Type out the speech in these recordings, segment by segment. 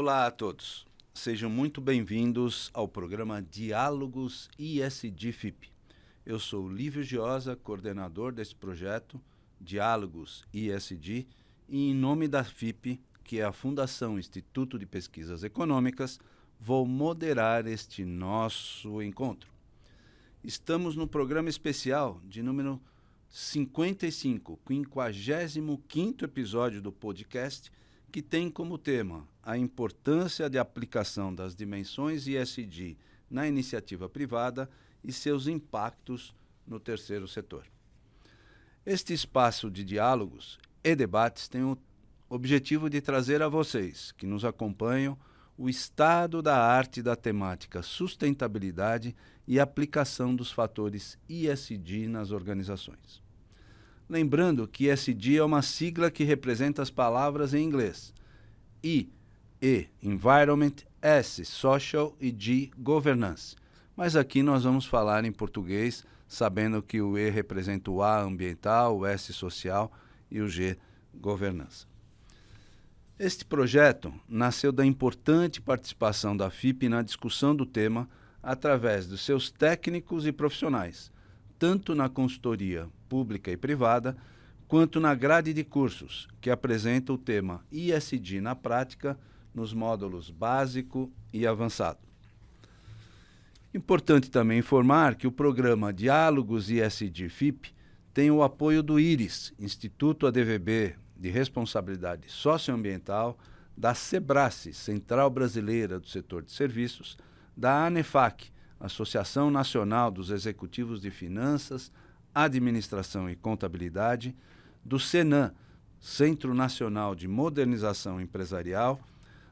Olá a todos. Sejam muito bem-vindos ao programa Diálogos ISD FIP. Eu sou Lívio Giosa, coordenador desse projeto, Diálogos ISD, e em nome da FIP, que é a Fundação Instituto de Pesquisas Econômicas, vou moderar este nosso encontro. Estamos no programa especial de número 55, 55º episódio do podcast, que tem como tema a importância de aplicação das dimensões ISD na iniciativa privada e seus impactos no terceiro setor. Este espaço de diálogos e debates tem o objetivo de trazer a vocês, que nos acompanham, o estado da arte da temática sustentabilidade e aplicação dos fatores ISD nas organizações. Lembrando que ISD é uma sigla que representa as palavras em inglês I, Environment, S, Social e G, Governance. Mas aqui nós vamos falar em português, sabendo que o E representa o A, ambiental, o S, social e o G, governança. Este projeto nasceu da importante participação da FIP na discussão do tema através dos seus técnicos e profissionais, tanto na consultoria pública e privada, quanto na grade de cursos, que apresenta o tema ISD na prática nos módulos básico e avançado. Importante também informar que o programa Diálogos ISD FIP tem o apoio do IRIS, Instituto ADVB de Responsabilidade Socioambiental, da SEBRASE, Central Brasileira do Setor de Serviços, da ANEFAC, Associação Nacional dos Executivos de Finanças, Administração e Contabilidade, do SENAM, Centro Nacional de Modernização Empresarial,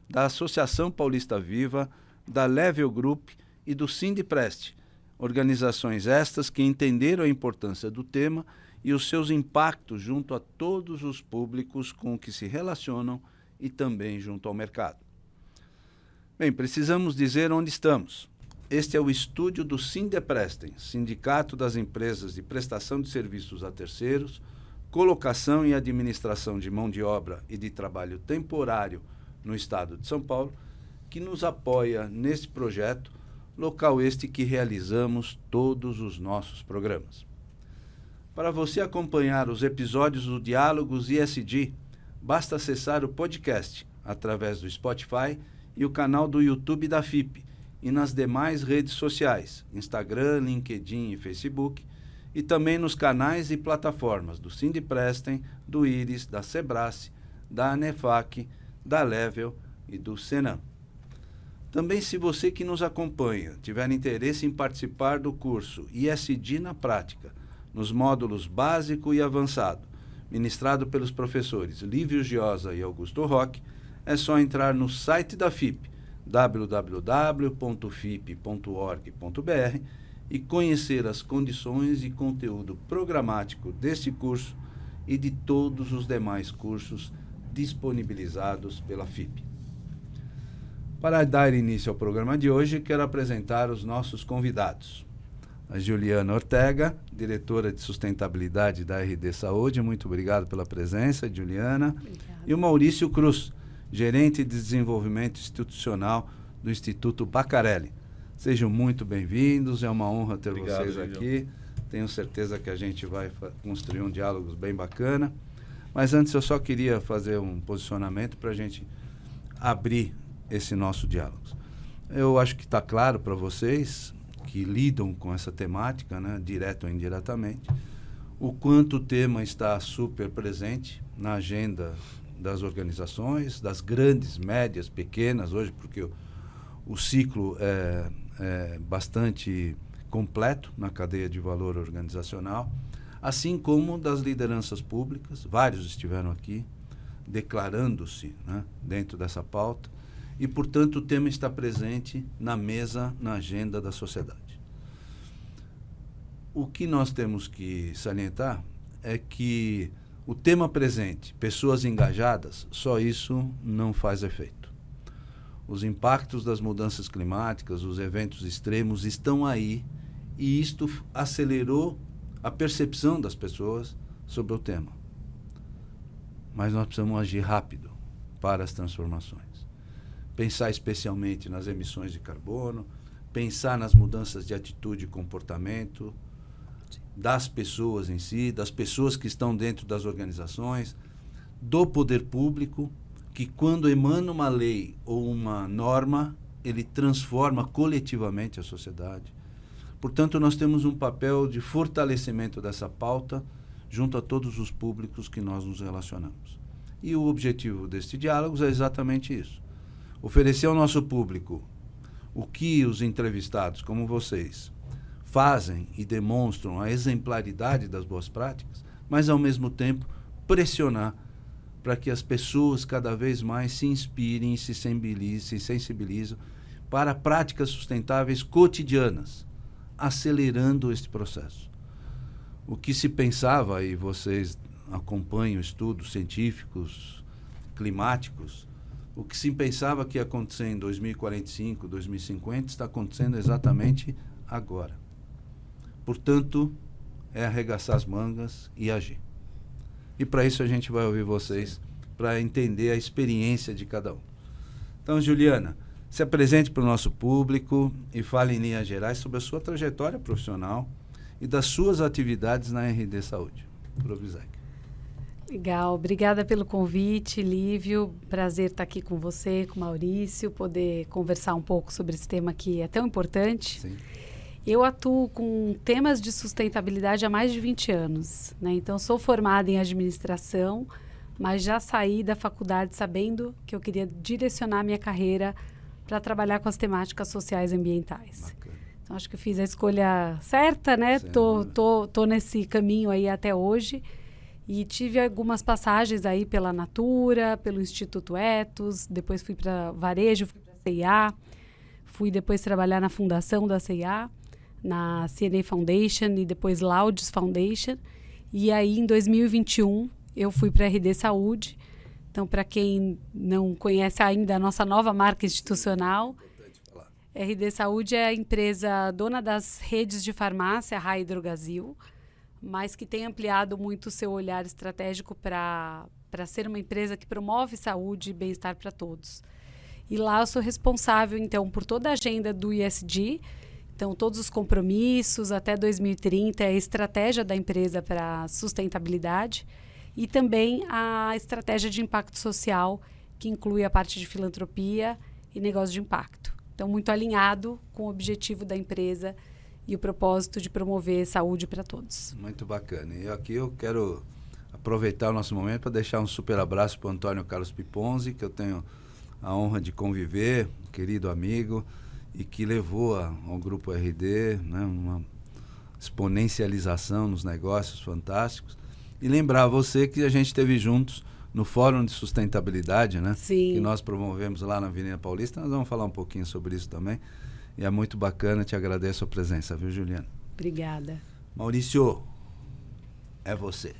da Associação Paulista Viva, da Level Group e do Sindiprest, organizações estas que entenderam a importância do tema e os seus impactos junto a todos os públicos com que se relacionam e também junto ao mercado. Bem, precisamos dizer onde estamos. Este é o estúdio do Sindiprestem, Sindicato das Empresas de Prestação de Serviços a Terceiros, Colocação e Administração de Mão de Obra e de Trabalho Temporário no Estado de São Paulo, que nos apoia neste projeto, local este que realizamos todos os nossos programas. Para você acompanhar os episódios do Diálogos ISD, basta acessar o podcast através do Spotify e o canal do YouTube da FIP, e nas demais redes sociais, Instagram, LinkedIn e Facebook, e também nos canais e plataformas do Sindiprestem, do IRIS, da SEBRASE, da ANEFAC, da Level e do SENAM. Também, se você que nos acompanha tiver interesse em participar do curso ISD na Prática, nos módulos básico e avançado, ministrado pelos professores Lívio Giosa e Augusto Roque, é só entrar no site da FIP, www.fip.org.br, e conhecer as condições e conteúdo programático deste curso e de todos os demais cursos disponibilizados pela FIP. Para dar início ao programa de hoje, quero apresentar os nossos convidados. A Juliana Ortega, diretora de sustentabilidade da RD Saúde, muito obrigado pela presença, Juliana. Obrigada. E o Maurício Cruz, gerente de desenvolvimento institucional do Instituto Bacarelli. Sejam muito bem-vindos, é uma honra ter vocês aqui. Tenho certeza que a gente vai construir um diálogo bem bacana. Mas antes eu só queria fazer um posicionamento para a gente abrir esse nosso diálogo. Eu acho que está claro para vocês que lidam com essa temática, né, direto ou indiretamente, o quanto o tema está super presente na agenda das organizações, das grandes, médias, pequenas, hoje, porque o ciclo é bastante completo na cadeia de valor organizacional, assim como das lideranças públicas. Vários estiveram aqui declarando-se, né, dentro dessa pauta, e, portanto, o tema está presente na mesa, na agenda da sociedade. O que nós temos que salientar é que o tema presente, pessoas engajadas, só isso não faz efeito. Os impactos das mudanças climáticas, os eventos extremos estão aí, e isto acelerou a percepção das pessoas sobre o tema. Mas nós precisamos agir rápido para as transformações. pensar especialmente nas emissões de carbono, pensar nas mudanças de atitude e comportamento das pessoas em si, das pessoas que estão dentro das organizações, do poder público, que quando emana uma lei ou uma norma, ele transforma coletivamente a sociedade. Portanto, nós temos um papel de fortalecimento dessa pauta junto a todos os públicos que nós nos relacionamos. E o objetivo deste diálogo é exatamente isso. Oferecer ao nosso público o que os entrevistados, como vocês, fazem e demonstram a exemplaridade das boas práticas, mas, ao mesmo tempo, pressionar para que as pessoas cada vez mais se inspirem e se sensibilizem para práticas sustentáveis cotidianas, acelerando este processo. O que se pensava, e vocês acompanham estudos científicos, climáticos, o que se pensava que ia acontecer em 2045, 2050, está acontecendo exatamente agora. Portanto, é arregaçar as mangas e agir. E para isso a gente vai ouvir vocês, para entender a experiência de cada um. Então, Juliana, se apresente para o nosso público e fale em linhas gerais sobre a sua trajetória profissional e das suas atividades na RD Saúde. Provizec. Legal, obrigada pelo convite, Lívio. Prazer estar aqui com você, com o Maurício, poder conversar um pouco sobre esse tema que é tão importante. Sim. Eu atuo com temas de sustentabilidade há mais de 20 anos, né? Então, sou formada em administração, mas já saí da faculdade sabendo que eu queria direcionar minha carreira para trabalhar com as temáticas sociais e ambientais. Bacana. Então, acho que eu fiz a escolha certa, né? Tô nesse caminho aí até hoje. E tive algumas passagens aí pela Natura, pelo Instituto Etos, depois fui para Varejo, fui para a CIA, fui depois trabalhar na fundação da CIA, na CNA Foundation e depois Laudes Foundation. E aí, em 2021, eu fui para a RD Saúde. Então, para quem não conhece ainda a nossa nova marca institucional, RD Saúde é a empresa dona das redes de farmácia Raia Drogasil, mas que tem ampliado muito o seu olhar estratégico para ser uma empresa que promove saúde e bem-estar para todos. E lá eu sou responsável, então, por toda a agenda do ESG, então, todos os compromissos até 2030, a estratégia da empresa para sustentabilidade e também a estratégia de impacto social, que inclui a parte de filantropia e negócio de impacto. Então, muito alinhado com o objetivo da empresa e o propósito de promover saúde para todos. Muito bacana. E aqui eu quero aproveitar o nosso momento para deixar um super abraço para o Antônio Carlos Piponzi, que eu tenho a honra de conviver, um querido amigo, e que levou ao Grupo RD, né, uma exponencialização nos negócios fantásticos. E lembrar a você que a gente esteve juntos no Fórum de Sustentabilidade, né? Sim. Que nós promovemos lá na Avenida Paulista. Nós vamos falar um pouquinho sobre isso também. E é muito bacana, te agradeço a presença, viu, Juliana? Obrigada. Maurício, é você.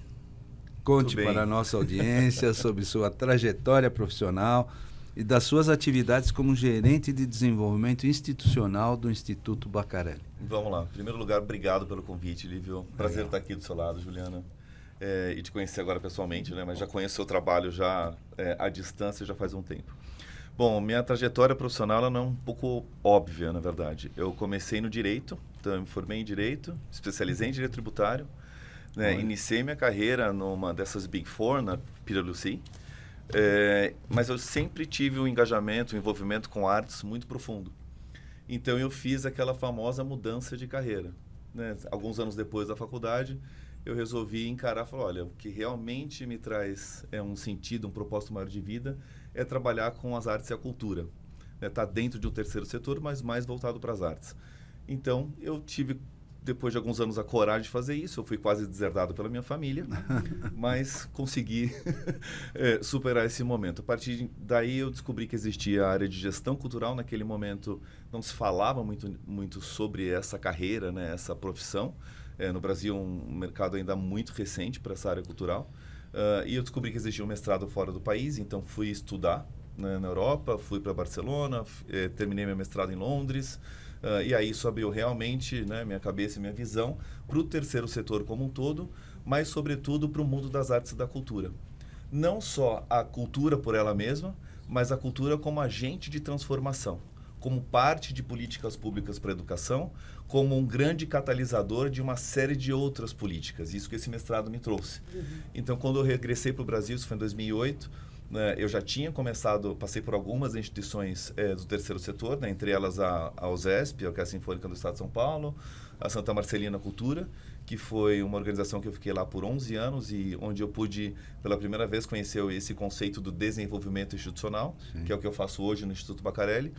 Conte para a nossa audiência sobre sua trajetória profissional e das suas atividades como gerente de desenvolvimento institucional do Instituto Bacarelli. Vamos lá. Em primeiro lugar, obrigado pelo convite, Lívio. Prazer estar aqui do seu lado, Juliana. E te conhecer agora pessoalmente, né? Mas já conheço o seu trabalho já à distância já faz um tempo. Bom, minha trajetória profissional ela não é um pouco óbvia, na verdade. Eu comecei no Direito, então eu me formei em Direito, especializei em Direito Tributário, né? Iniciei minha carreira numa dessas Big Four, na PwC, mas eu sempre tive um engajamento, um envolvimento com artes muito profundo. Então eu fiz aquela famosa mudança de carreira, né? Alguns anos depois da faculdade, eu resolvi encarar e falar, olha, o que realmente me traz um sentido, um propósito maior de vida é trabalhar com as artes e a cultura. Tá dentro de um terceiro setor, mas mais voltado para as artes. Então, eu tive, depois de alguns anos, a coragem de fazer isso. Eu fui quase deserdado pela minha família, mas consegui superar esse momento. A partir daí, eu descobri que existia a área de gestão cultural. Naquele momento, não se falava muito sobre essa carreira, né, essa profissão. No Brasil, um mercado ainda muito recente para essa área cultural. E eu descobri que existia um mestrado fora do país, então fui estudar, né, na Europa, fui para Barcelona, terminei meu mestrado em Londres, e aí isso abriu realmente, né, minha cabeça e minha visão para o terceiro setor como um todo, mas sobretudo para o mundo das artes e da cultura. Não só a cultura por ela mesma, mas a cultura como agente de transformação, como parte de políticas públicas para a educação, como um grande catalisador de uma série de outras políticas. Isso que esse mestrado me trouxe. Então, quando eu regressei para o Brasil, isso foi em 2008, né, eu já tinha passei por algumas instituições do terceiro setor, né, entre elas a USESP, a Orquestra Sinfônica do Estado de São Paulo, a Santa Marcelina Cultura, que foi uma organização que eu fiquei lá por 11 anos e onde eu pude, pela primeira vez, conhecer esse conceito do desenvolvimento institucional, Sim. que é o que eu faço hoje no Instituto Baccarelli.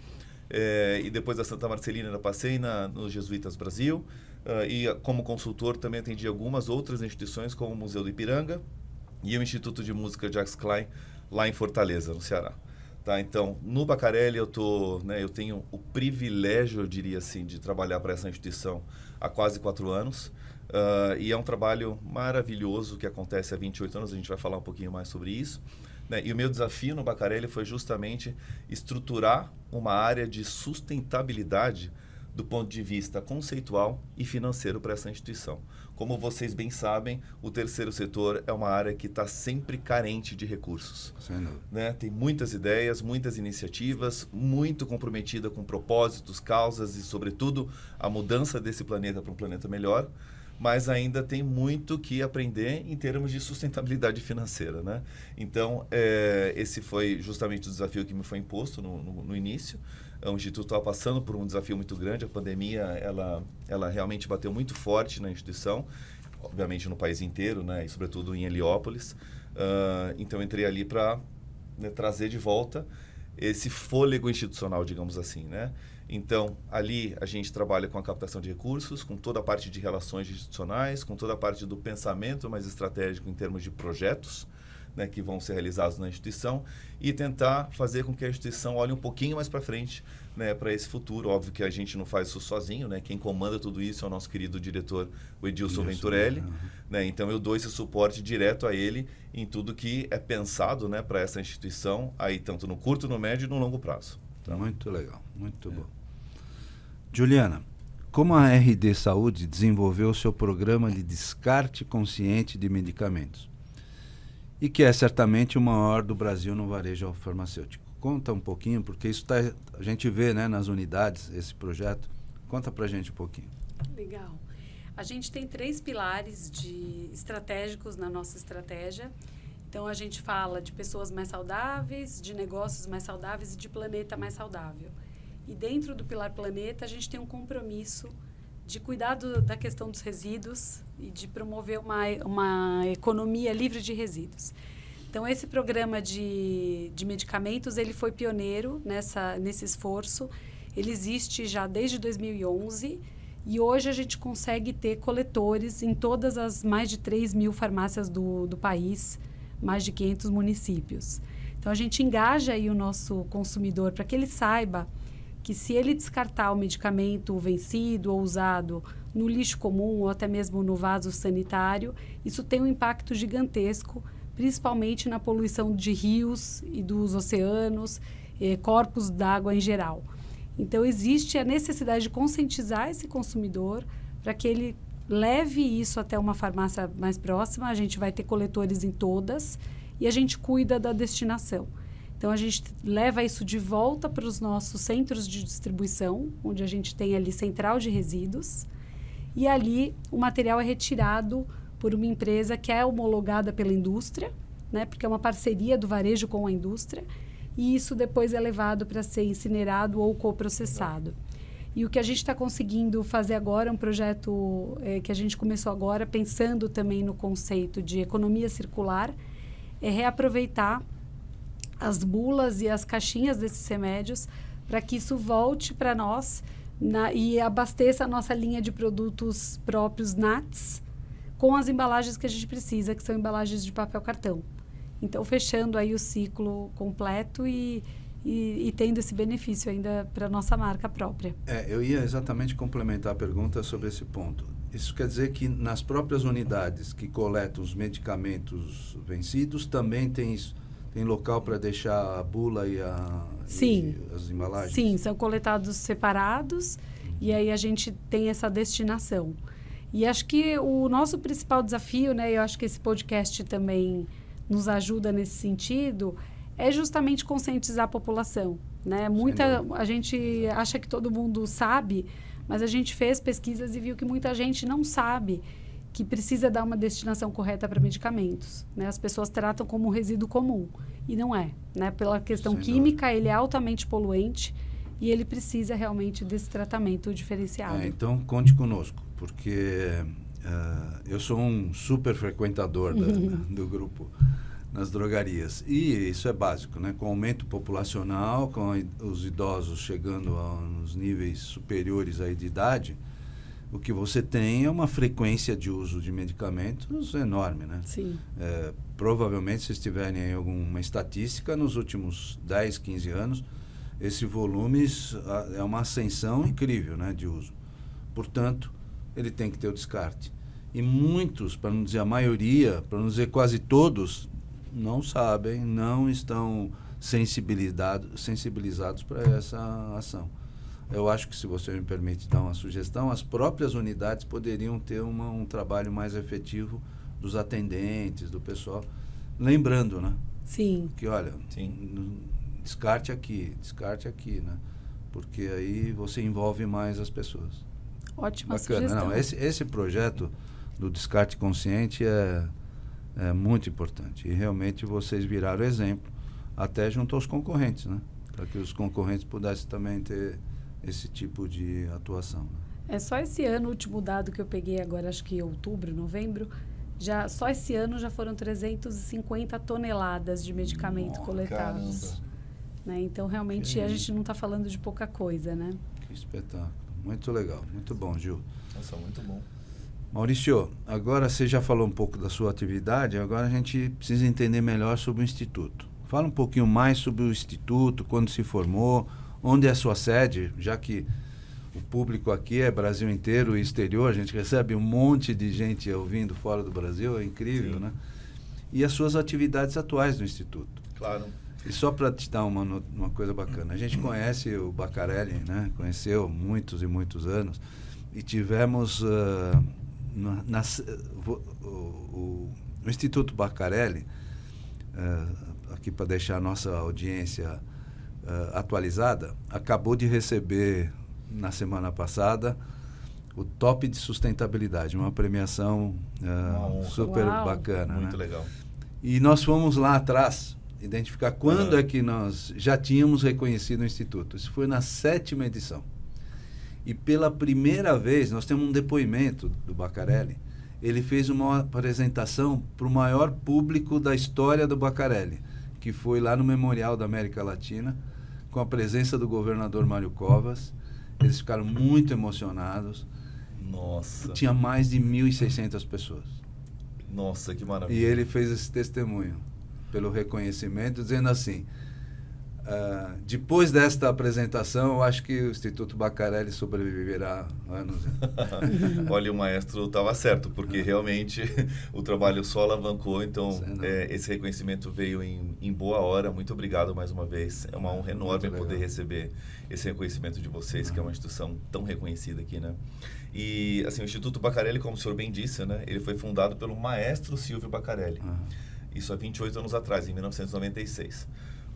E depois da Santa Marcelina, eu passei nos Jesuítas Brasil, e como consultor também atendi algumas outras instituições, como o Museu do Ipiranga e o Instituto de Música Jacques Klein, lá em Fortaleza, no Ceará. Tá, então, no Baccarelli, eu tenho o privilégio, eu diria assim, de trabalhar para essa instituição há quase 4 anos. E é um trabalho maravilhoso que acontece há 28 anos, a gente vai falar um pouquinho mais sobre isso. Né? E o meu desafio no Baccarelli foi justamente estruturar uma área de sustentabilidade do ponto de vista conceitual e financeiro para essa instituição. Como vocês bem sabem, o terceiro setor é uma área que está sempre carente de recursos. Né? Tem muitas ideias, muitas iniciativas, muito comprometida com propósitos, causas e, sobretudo, a mudança desse planeta para um planeta melhor, mas ainda tem muito que aprender em termos de sustentabilidade financeira. Né? Então, esse foi justamente o desafio que me foi imposto no início. O Instituto estava passando por um desafio muito grande, a pandemia ela realmente bateu muito forte na instituição, obviamente no país inteiro, né, e sobretudo em Heliópolis. Então, entrei ali para trazer de volta esse fôlego institucional, digamos assim. Né? Então, ali a gente trabalha com a captação de recursos, com toda a parte de relações institucionais, com toda a parte do pensamento mais estratégico em termos de projetos, né, que vão ser realizados na instituição e tentar fazer com que a instituição olhe um pouquinho mais para frente, né, para esse futuro. Óbvio que a gente não faz isso sozinho, né? Quem comanda tudo isso é o nosso querido diretor, o Edilson Venturelli. Né? Então, eu dou esse suporte direto a ele em tudo que é pensado, né, para essa instituição, aí tanto no curto, no médio e no longo prazo. Então, muito legal, muito bom. Juliana, como a RD Saúde desenvolveu o seu programa de descarte consciente de medicamentos? E que é certamente o maior do Brasil no varejo farmacêutico. Conta um pouquinho, porque isso a gente vê, né, nas unidades, esse projeto. Conta pra gente um pouquinho. Legal. A gente tem 3 pilares estratégicos na nossa estratégia. Então, a gente fala de pessoas mais saudáveis, de negócios mais saudáveis e de planeta mais saudável. E dentro do pilar planeta, a gente tem um compromisso de cuidar da questão dos resíduos e de promover uma economia livre de resíduos. Então, esse programa de medicamentos, ele foi pioneiro nesse esforço. Ele existe já desde 2011 e hoje a gente consegue ter coletores em todas as mais de 3.000 farmácias do país, mais de 500 municípios. Então, a gente engaja aí o nosso consumidor para que ele saiba que se ele descartar o medicamento vencido ou usado no lixo comum ou até mesmo no vaso sanitário, isso tem um impacto gigantesco, principalmente na poluição de rios e dos oceanos, corpos d'água em geral. Então, existe a necessidade de conscientizar esse consumidor para que ele leve isso até uma farmácia mais próxima. A gente vai ter coletores em todas e a gente cuida da destinação. Então, a gente leva isso de volta para os nossos centros de distribuição, onde a gente tem ali central de resíduos. E ali o material é retirado por uma empresa que é homologada pela indústria, né, porque é uma parceria do varejo com a indústria. E isso depois é levado para ser incinerado ou coprocessado. E o que a gente está conseguindo fazer agora, um projeto que a gente começou agora, pensando também no conceito de economia circular, é reaproveitar as bulas e as caixinhas desses remédios para que isso volte para nós e abasteça a nossa linha de produtos próprios NATS com as embalagens que a gente precisa, que são embalagens de papel cartão. Então, fechando aí o ciclo completo e tendo esse benefício ainda para a nossa marca própria. Eu ia exatamente complementar a pergunta sobre esse ponto. Isso quer dizer que nas próprias unidades que coletam os medicamentos vencidos, também tem local para deixar a bula e as embalagens? Sim, são coletados separados e aí a gente tem essa destinação. E acho que o nosso principal desafio, né, eu acho que esse podcast também nos ajuda nesse sentido, é justamente conscientizar a população, né? A gente acha que todo mundo sabe, mas a gente fez pesquisas e viu que muita gente não sabe que precisa dar uma destinação correta para medicamentos, né? As pessoas tratam como um resíduo comum e não é, né? Pela questão química, ele é altamente poluente e ele precisa realmente desse tratamento diferenciado. Então, conte conosco, porque eu sou um super frequentador do grupo nas drogarias. E isso é básico, né? Com o aumento populacional, com os idosos chegando aos níveis superiores aí de idade, o que você tem é uma frequência de uso de medicamentos enorme, né? Sim. Provavelmente, se tiverem aí alguma estatística, nos últimos 10, 15 anos, esse volume é uma ascensão incrível, né, de uso. Portanto, ele tem que ter o descarte. E muitos, para não dizer a maioria, para não dizer quase todos, não sabem, não estão sensibilizados para essa ação. Eu acho que, se você me permite dar uma sugestão, as próprias unidades poderiam ter um trabalho mais efetivo dos atendentes, do pessoal, lembrando, né? Sim. Que, olha, descarte aqui, né? Porque aí você envolve mais as pessoas. Ótima Bacana. sugestão. Não, esse projeto do descarte consciente é muito importante. E realmente vocês viraram exemplo, até junto aos concorrentes, né? Para que os concorrentes pudessem também ter esse tipo de atuação. Né? Só esse ano, o último dado que eu peguei agora, acho que outubro, novembro, só esse ano já foram 350 toneladas de medicamento coletados. Né? Então, realmente, a gente não está falando de pouca coisa, né? Que espetáculo. Muito legal. Muito bom, Gil. Nossa, muito bom. Maurício, agora você já falou um pouco da sua atividade, agora a gente precisa entender melhor sobre o Instituto. Fala um pouquinho mais sobre o Instituto, quando se formou, onde é a sua sede, já que o público aqui é Brasil inteiro e exterior, a gente recebe um monte de gente ouvindo fora do Brasil, é incrível, Sim. né? E as suas atividades atuais no Instituto. Claro. E só para te dar uma coisa bacana, a gente conhece o Baccarelli, né? Conheceu muitos e muitos anos, e tivemos o Instituto Baccarelli, aqui para deixar a nossa audiência atualizada, acabou de receber na semana passada o Top de Sustentabilidade, uma premiação super bacana. Muito, né? legal. E nós fomos lá atrás identificar quando é que nós já tínhamos reconhecido o Instituto. Isso foi na 7ª edição. E pela primeira vez, nós temos um depoimento do Baccarelli. Ele fez uma apresentação para o maior público da história do Baccarelli, que foi lá no Memorial da América Latina, com a presença do governador Mário Covas. Eles ficaram muito emocionados. Nossa. Tinha mais de 1.600 pessoas. Nossa, que maravilha. E ele fez esse testemunho pelo reconhecimento, dizendo assim, depois desta apresentação, eu acho que o Instituto Baccarelli sobreviverá anos. Olha, o maestro estava certo, porque realmente o trabalho só alavancou, então esse reconhecimento veio em boa hora. Muito obrigado mais uma vez. É uma honra enorme poder receber esse reconhecimento de vocês, que é uma instituição tão reconhecida aqui, né? E, assim, o Instituto Baccarelli, como o senhor bem disse, né? Ele foi fundado pelo maestro Silvio Baccarelli. Isso há 28 anos atrás, em 1996.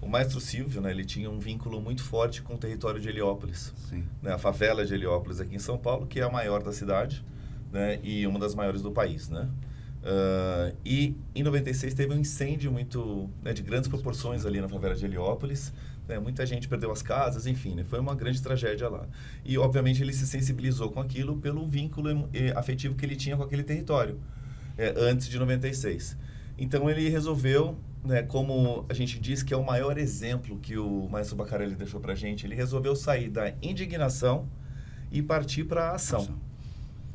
O maestro Silvio, né, ele tinha um vínculo muito forte com o território de Heliópolis. Sim. Né, a favela de Heliópolis aqui em São Paulo, que é a maior da cidade, né, e uma das maiores do país, né? E em 96 teve um incêndio muito, né, de grandes proporções ali na favela de Heliópolis. Né, muita gente perdeu as casas, enfim, né, foi uma grande tragédia lá. E, obviamente, ele se sensibilizou com aquilo pelo vínculo afetivo que ele tinha com aquele território, antes de 96. Então, ele resolveu, né, como a gente diz que é o maior exemplo que o maestro Baccarelli deixou para a gente, ele resolveu sair da indignação e partir para a ação.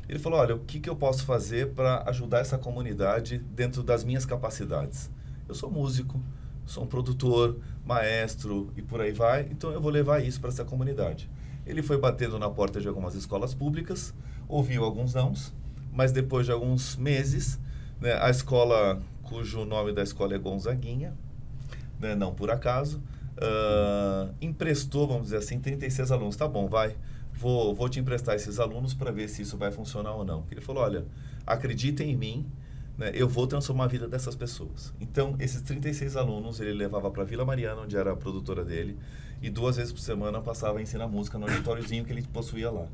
Ele falou, olha, o que eu posso fazer para ajudar essa comunidade dentro das minhas capacidades? Eu sou músico, sou um produtor, maestro e por aí vai, então eu vou levar isso para essa comunidade. Ele foi batendo na porta de algumas escolas públicas, ouviu alguns nãos, mas depois de alguns meses, né, a escola cujo nome da escola é Gonzaguinha, né, não por acaso, emprestou, vamos dizer assim, 36 alunos. Tá bom, vai, vou te emprestar esses alunos para ver se isso vai funcionar ou não. Ele falou, olha, acreditem em mim, né, eu vou transformar a vida dessas pessoas. Então, esses 36 alunos, ele levava para Vila Mariana, onde era a produtora dele, e 2 vezes por semana passava a ensinar música no auditóriozinho que ele possuía lá.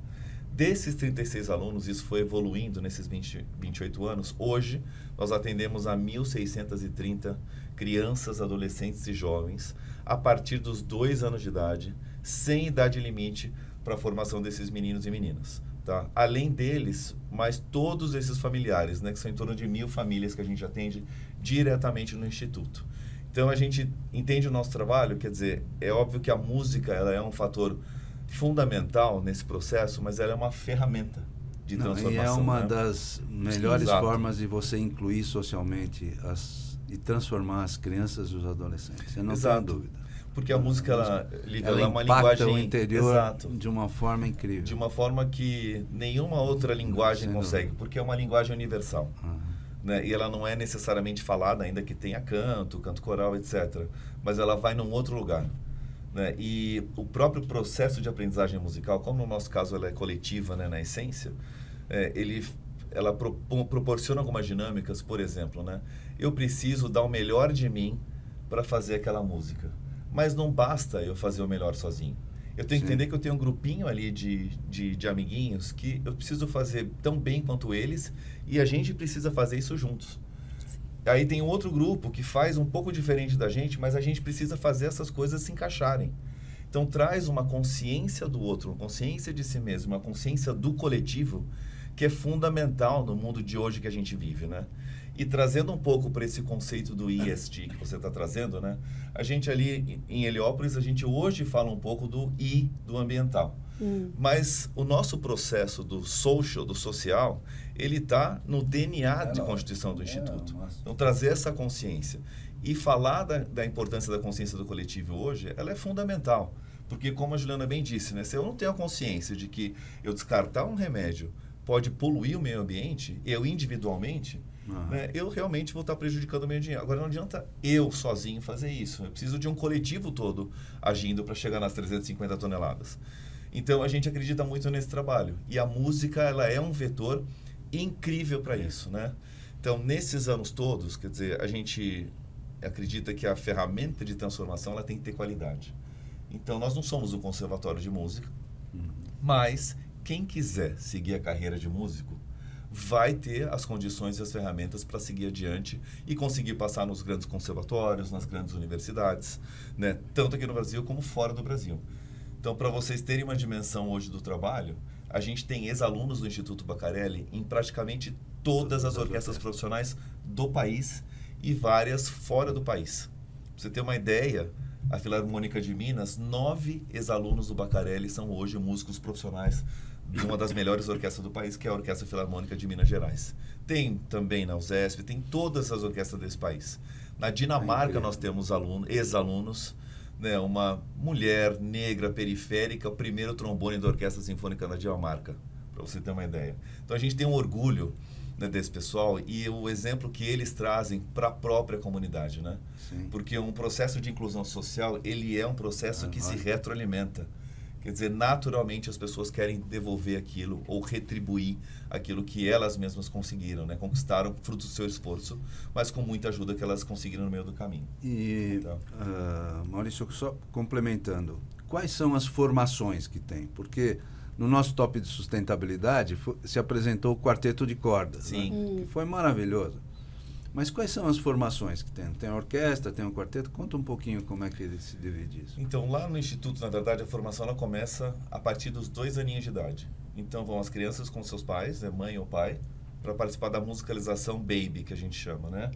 Desses 36 alunos, isso foi evoluindo nesses 28 anos. Hoje, nós atendemos a 1.630 crianças, adolescentes e jovens, a partir dos 2 anos de idade, sem idade limite para a formação desses meninos e meninas. Tá? Além deles, mais todos esses familiares, né, que são em torno de 1.000 famílias que a gente atende diretamente no Instituto. Então, a gente entende o nosso trabalho, quer dizer, é óbvio que a música ela é um fator fundamental nesse processo, mas ela é uma ferramenta de transformação. E é uma né? das melhores Exato. formas de você incluir socialmente e transformar as crianças e os adolescentes. Eu não tenho dúvida. Porque a música, ela é uma impacta linguagem... o interior Exato. de uma forma incrível. De uma forma que nenhuma outra linguagem consegue, porque é uma linguagem universal. Né? E ela não é necessariamente falada, ainda que tenha canto coral, etc. Mas ela vai num outro lugar. Né? E o próprio processo de aprendizagem musical, como no nosso caso ela é coletiva, né, na essência, ela proporciona algumas dinâmicas. Por exemplo, né? Eu preciso dar o melhor de mim para fazer aquela música. Mas não basta eu fazer o melhor sozinho. Eu tenho que entender que eu tenho um grupinho ali de amiguinhos que eu preciso fazer tão bem quanto eles e a gente precisa fazer isso juntos. Aí tem outro grupo que faz um pouco diferente da gente, mas a gente precisa fazer essas coisas se encaixarem. Então traz uma consciência do outro, uma consciência de si mesmo, uma consciência do coletivo que é fundamental no mundo de hoje que a gente vive, né? E trazendo um pouco para esse conceito do ESG que você está trazendo, né? A gente ali em Heliópolis, a gente hoje fala um pouco do I, do ambiental. Mas o nosso processo do social, ele está no DNA de constituição do Instituto. Então, trazer essa consciência. E falar da importância da consciência do coletivo hoje, ela é fundamental. Porque, como a Juliana bem disse, né? Se eu não tenho a consciência de que eu descartar um remédio pode poluir o meio ambiente, eu individualmente... Né, eu realmente vou estar prejudicando o meio ambiente. Agora não adianta eu sozinho fazer isso. Eu preciso de um coletivo todo agindo para chegar nas 350 toneladas. Então a gente acredita muito nesse trabalho. E a música ela é um vetor incrível para isso. Né? Então nesses anos todos, quer dizer, a gente acredita que a ferramenta de transformação ela tem que ter qualidade. Então nós não somos um conservatório de música, mas quem quiser seguir a carreira de músico vai ter as condições e as ferramentas para seguir adiante e conseguir passar nos grandes conservatórios, nas grandes universidades, né? Tanto aqui no Brasil como fora do Brasil. Então, para vocês terem uma dimensão hoje do trabalho, a gente tem ex-alunos do Instituto Baccarelli em praticamente todas as orquestras profissionais do país e várias fora do país. Para você ter uma ideia, a Filarmônica de Minas, 9 ex-alunos do Baccarelli são hoje músicos profissionais de uma das melhores orquestras do país, que é a Orquestra Filarmônica de Minas Gerais. Tem também na USESP, tem todas as orquestras desse país. Na Dinamarca nós temos ex-alunos, né, uma mulher negra periférica, o primeiro trombone da Orquestra Sinfônica da Dinamarca, para você ter uma ideia. Então a gente tem um orgulho, né, desse pessoal e o exemplo que eles trazem para a própria comunidade, né? Porque um processo de inclusão social, ele é um processo que se retroalimenta. Quer dizer, naturalmente as pessoas querem devolver aquilo ou retribuir aquilo que elas mesmas conseguiram, né? Conquistaram fruto do seu esforço, mas com muita ajuda que elas conseguiram no meio do caminho. E, então, Maurício, só complementando, quais são as formações que tem? Porque no nosso top de sustentabilidade se apresentou o quarteto de cordas, né? Que foi maravilhoso. Mas quais são as formações que tem? Tem a orquestra, tem o quarteto? Conta um pouquinho como é que ele se divide isso. Então, lá no Instituto, na verdade, a formação ela começa a partir dos 2 aninhos de idade. Então, vão as crianças com seus pais, né, mãe ou pai, para participar da musicalização baby, que a gente chama, né?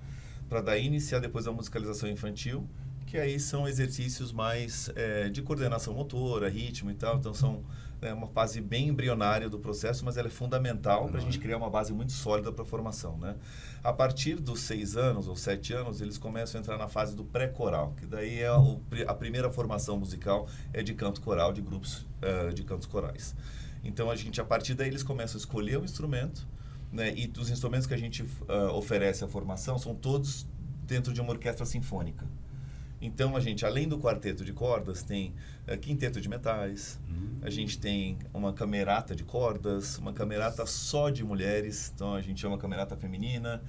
Para daí iniciar depois a musicalização infantil, que aí são exercícios mais de coordenação motora, ritmo e tal. Então, são uma fase bem embrionária do processo, mas ela é fundamental para a gente criar uma base muito sólida para a formação, né? A partir dos 6 anos ou 7 anos, eles começam a entrar na fase do pré-coral, que daí é a primeira formação musical é de canto coral, de grupos de cantos corais. Então, a partir daí, eles começam a escolher o instrumento, né? E os instrumentos que a gente oferece a formação são todos dentro de uma orquestra sinfônica. Então, a gente, além do quarteto de cordas, tem quinteto de metais, a gente tem uma camerata de cordas, uma camerata só de mulheres, então a gente chama camerata feminina.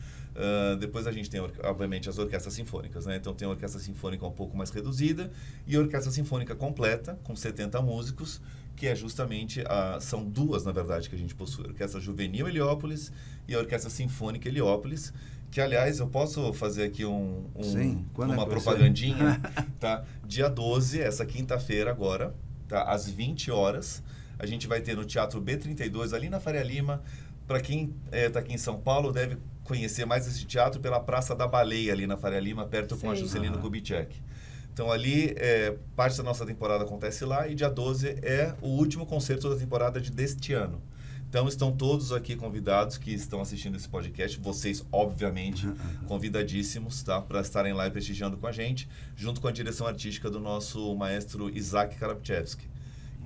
Depois a gente tem, obviamente, as orquestras sinfônicas, né? Então tem a orquestra sinfônica um pouco mais reduzida e a orquestra sinfônica completa, com 70 músicos, que é justamente, são duas, na verdade, que a gente possui. A Orquestra Juvenil Heliópolis e a Orquestra Sinfônica Heliópolis, que, aliás, eu posso fazer aqui uma propagandinha, tá? Dia 12, essa quinta-feira agora, tá? Às 20 horas, a gente vai ter no Teatro B32, ali na Faria Lima. Para quem está aqui em São Paulo, deve conhecer mais esse teatro pela Praça da Baleia, ali na Faria Lima, perto com a Juscelino Kubitschek. Então, ali, parte da nossa temporada acontece lá e dia 12 é o último concerto da temporada deste ano. Então, estão todos aqui convidados que estão assistindo esse podcast, vocês, obviamente, convidadíssimos, tá? Para estarem lá e prestigiando com a gente, junto com a direção artística do nosso maestro Isaac Karapchevsky,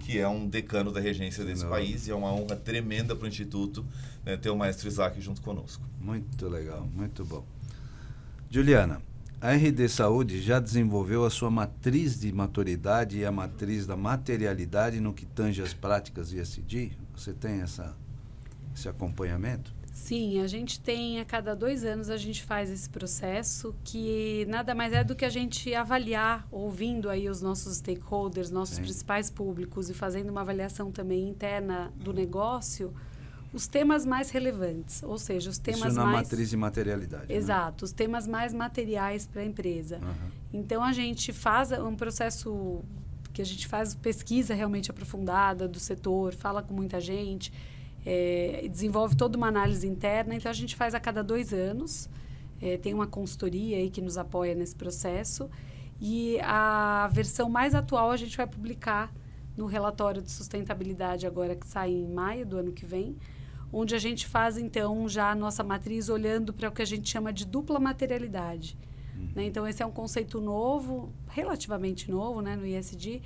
que é um decano da regência desse país, e é uma honra tremenda para o Instituto, né, ter o maestro Isaac junto conosco. Muito legal, muito bom. Juliana, a RD Saúde já desenvolveu a sua matriz de maturidade e a matriz da materialidade no que tange as práticas ISD? Você tem esse acompanhamento? Sim, a gente tem, a cada 2 anos a gente faz esse processo, que nada mais é do que a gente avaliar, ouvindo aí os nossos stakeholders, nossos principais públicos, e fazendo uma avaliação também interna do negócio, os temas mais relevantes, ou seja, os temas Isso na mais... matriz de materialidade. Exato, os temas mais materiais para a empresa. Então, a gente faz um processo que a gente faz pesquisa realmente aprofundada do setor, fala com muita gente, desenvolve toda uma análise interna. Então, a gente faz a cada 2 anos, tem uma consultoria aí que nos apoia nesse processo, e a versão mais atual a gente vai publicar no relatório de sustentabilidade agora, que sai em maio do ano que vem, onde a gente faz, então, já a nossa matriz olhando para o que a gente chama de dupla materialidade. Né? Então, esse é um conceito novo, relativamente novo, né, no ISD,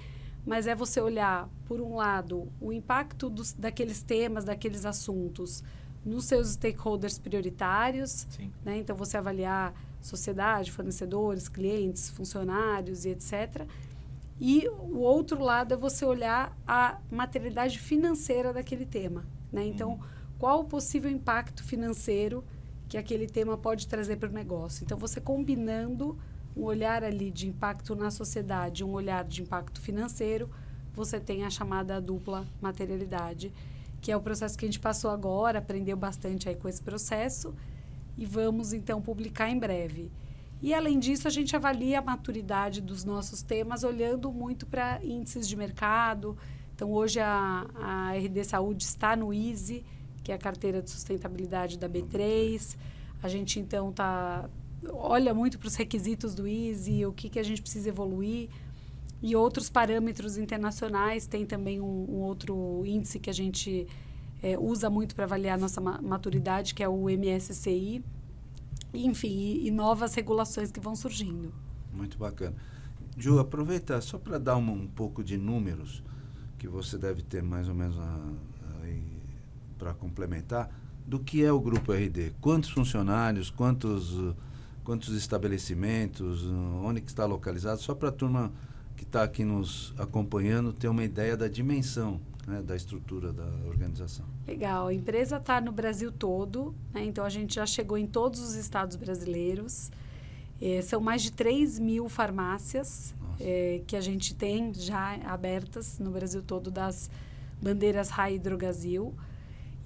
mas é você olhar, por um lado, o impacto daqueles temas, daqueles assuntos nos seus stakeholders prioritários, né? Então, você avaliar sociedade, fornecedores, clientes, funcionários e etc. E o outro lado é você olhar a materialidade financeira daquele tema, né? Então, qual o possível impacto financeiro que aquele tema pode trazer para o negócio? Então, você combinando um olhar ali de impacto na sociedade, um olhar de impacto financeiro, você tem a chamada dupla materialidade, que é o processo que a gente passou agora, aprendeu bastante aí com esse processo, e vamos, então, publicar em breve. E, além disso, a gente avalia a maturidade dos nossos temas olhando muito para índices de mercado. Então, hoje a RD Saúde está no ISE, que é a carteira de sustentabilidade da B3. A gente, então, olha muito para os requisitos do ISE, o que a gente precisa evoluir. E outros parâmetros internacionais. Tem também um outro índice que a gente usa muito para avaliar a nossa maturidade, que é o MSCI. Enfim, e novas regulações que vão surgindo. Muito bacana. Ju, aproveita só para dar um pouco de números, que você deve ter mais ou menos para complementar, do que é o Grupo RD. Quantos funcionários, quantos estabelecimentos, onde que está localizado, só para a turma que está aqui nos acompanhando ter uma ideia da dimensão, né, da estrutura da organização. Legal. A empresa está no Brasil todo, né? Então, a gente já chegou em todos os estados brasileiros. São mais de 3.000 farmácias que a gente tem já abertas no Brasil todo, das bandeiras RAI e Drogasil.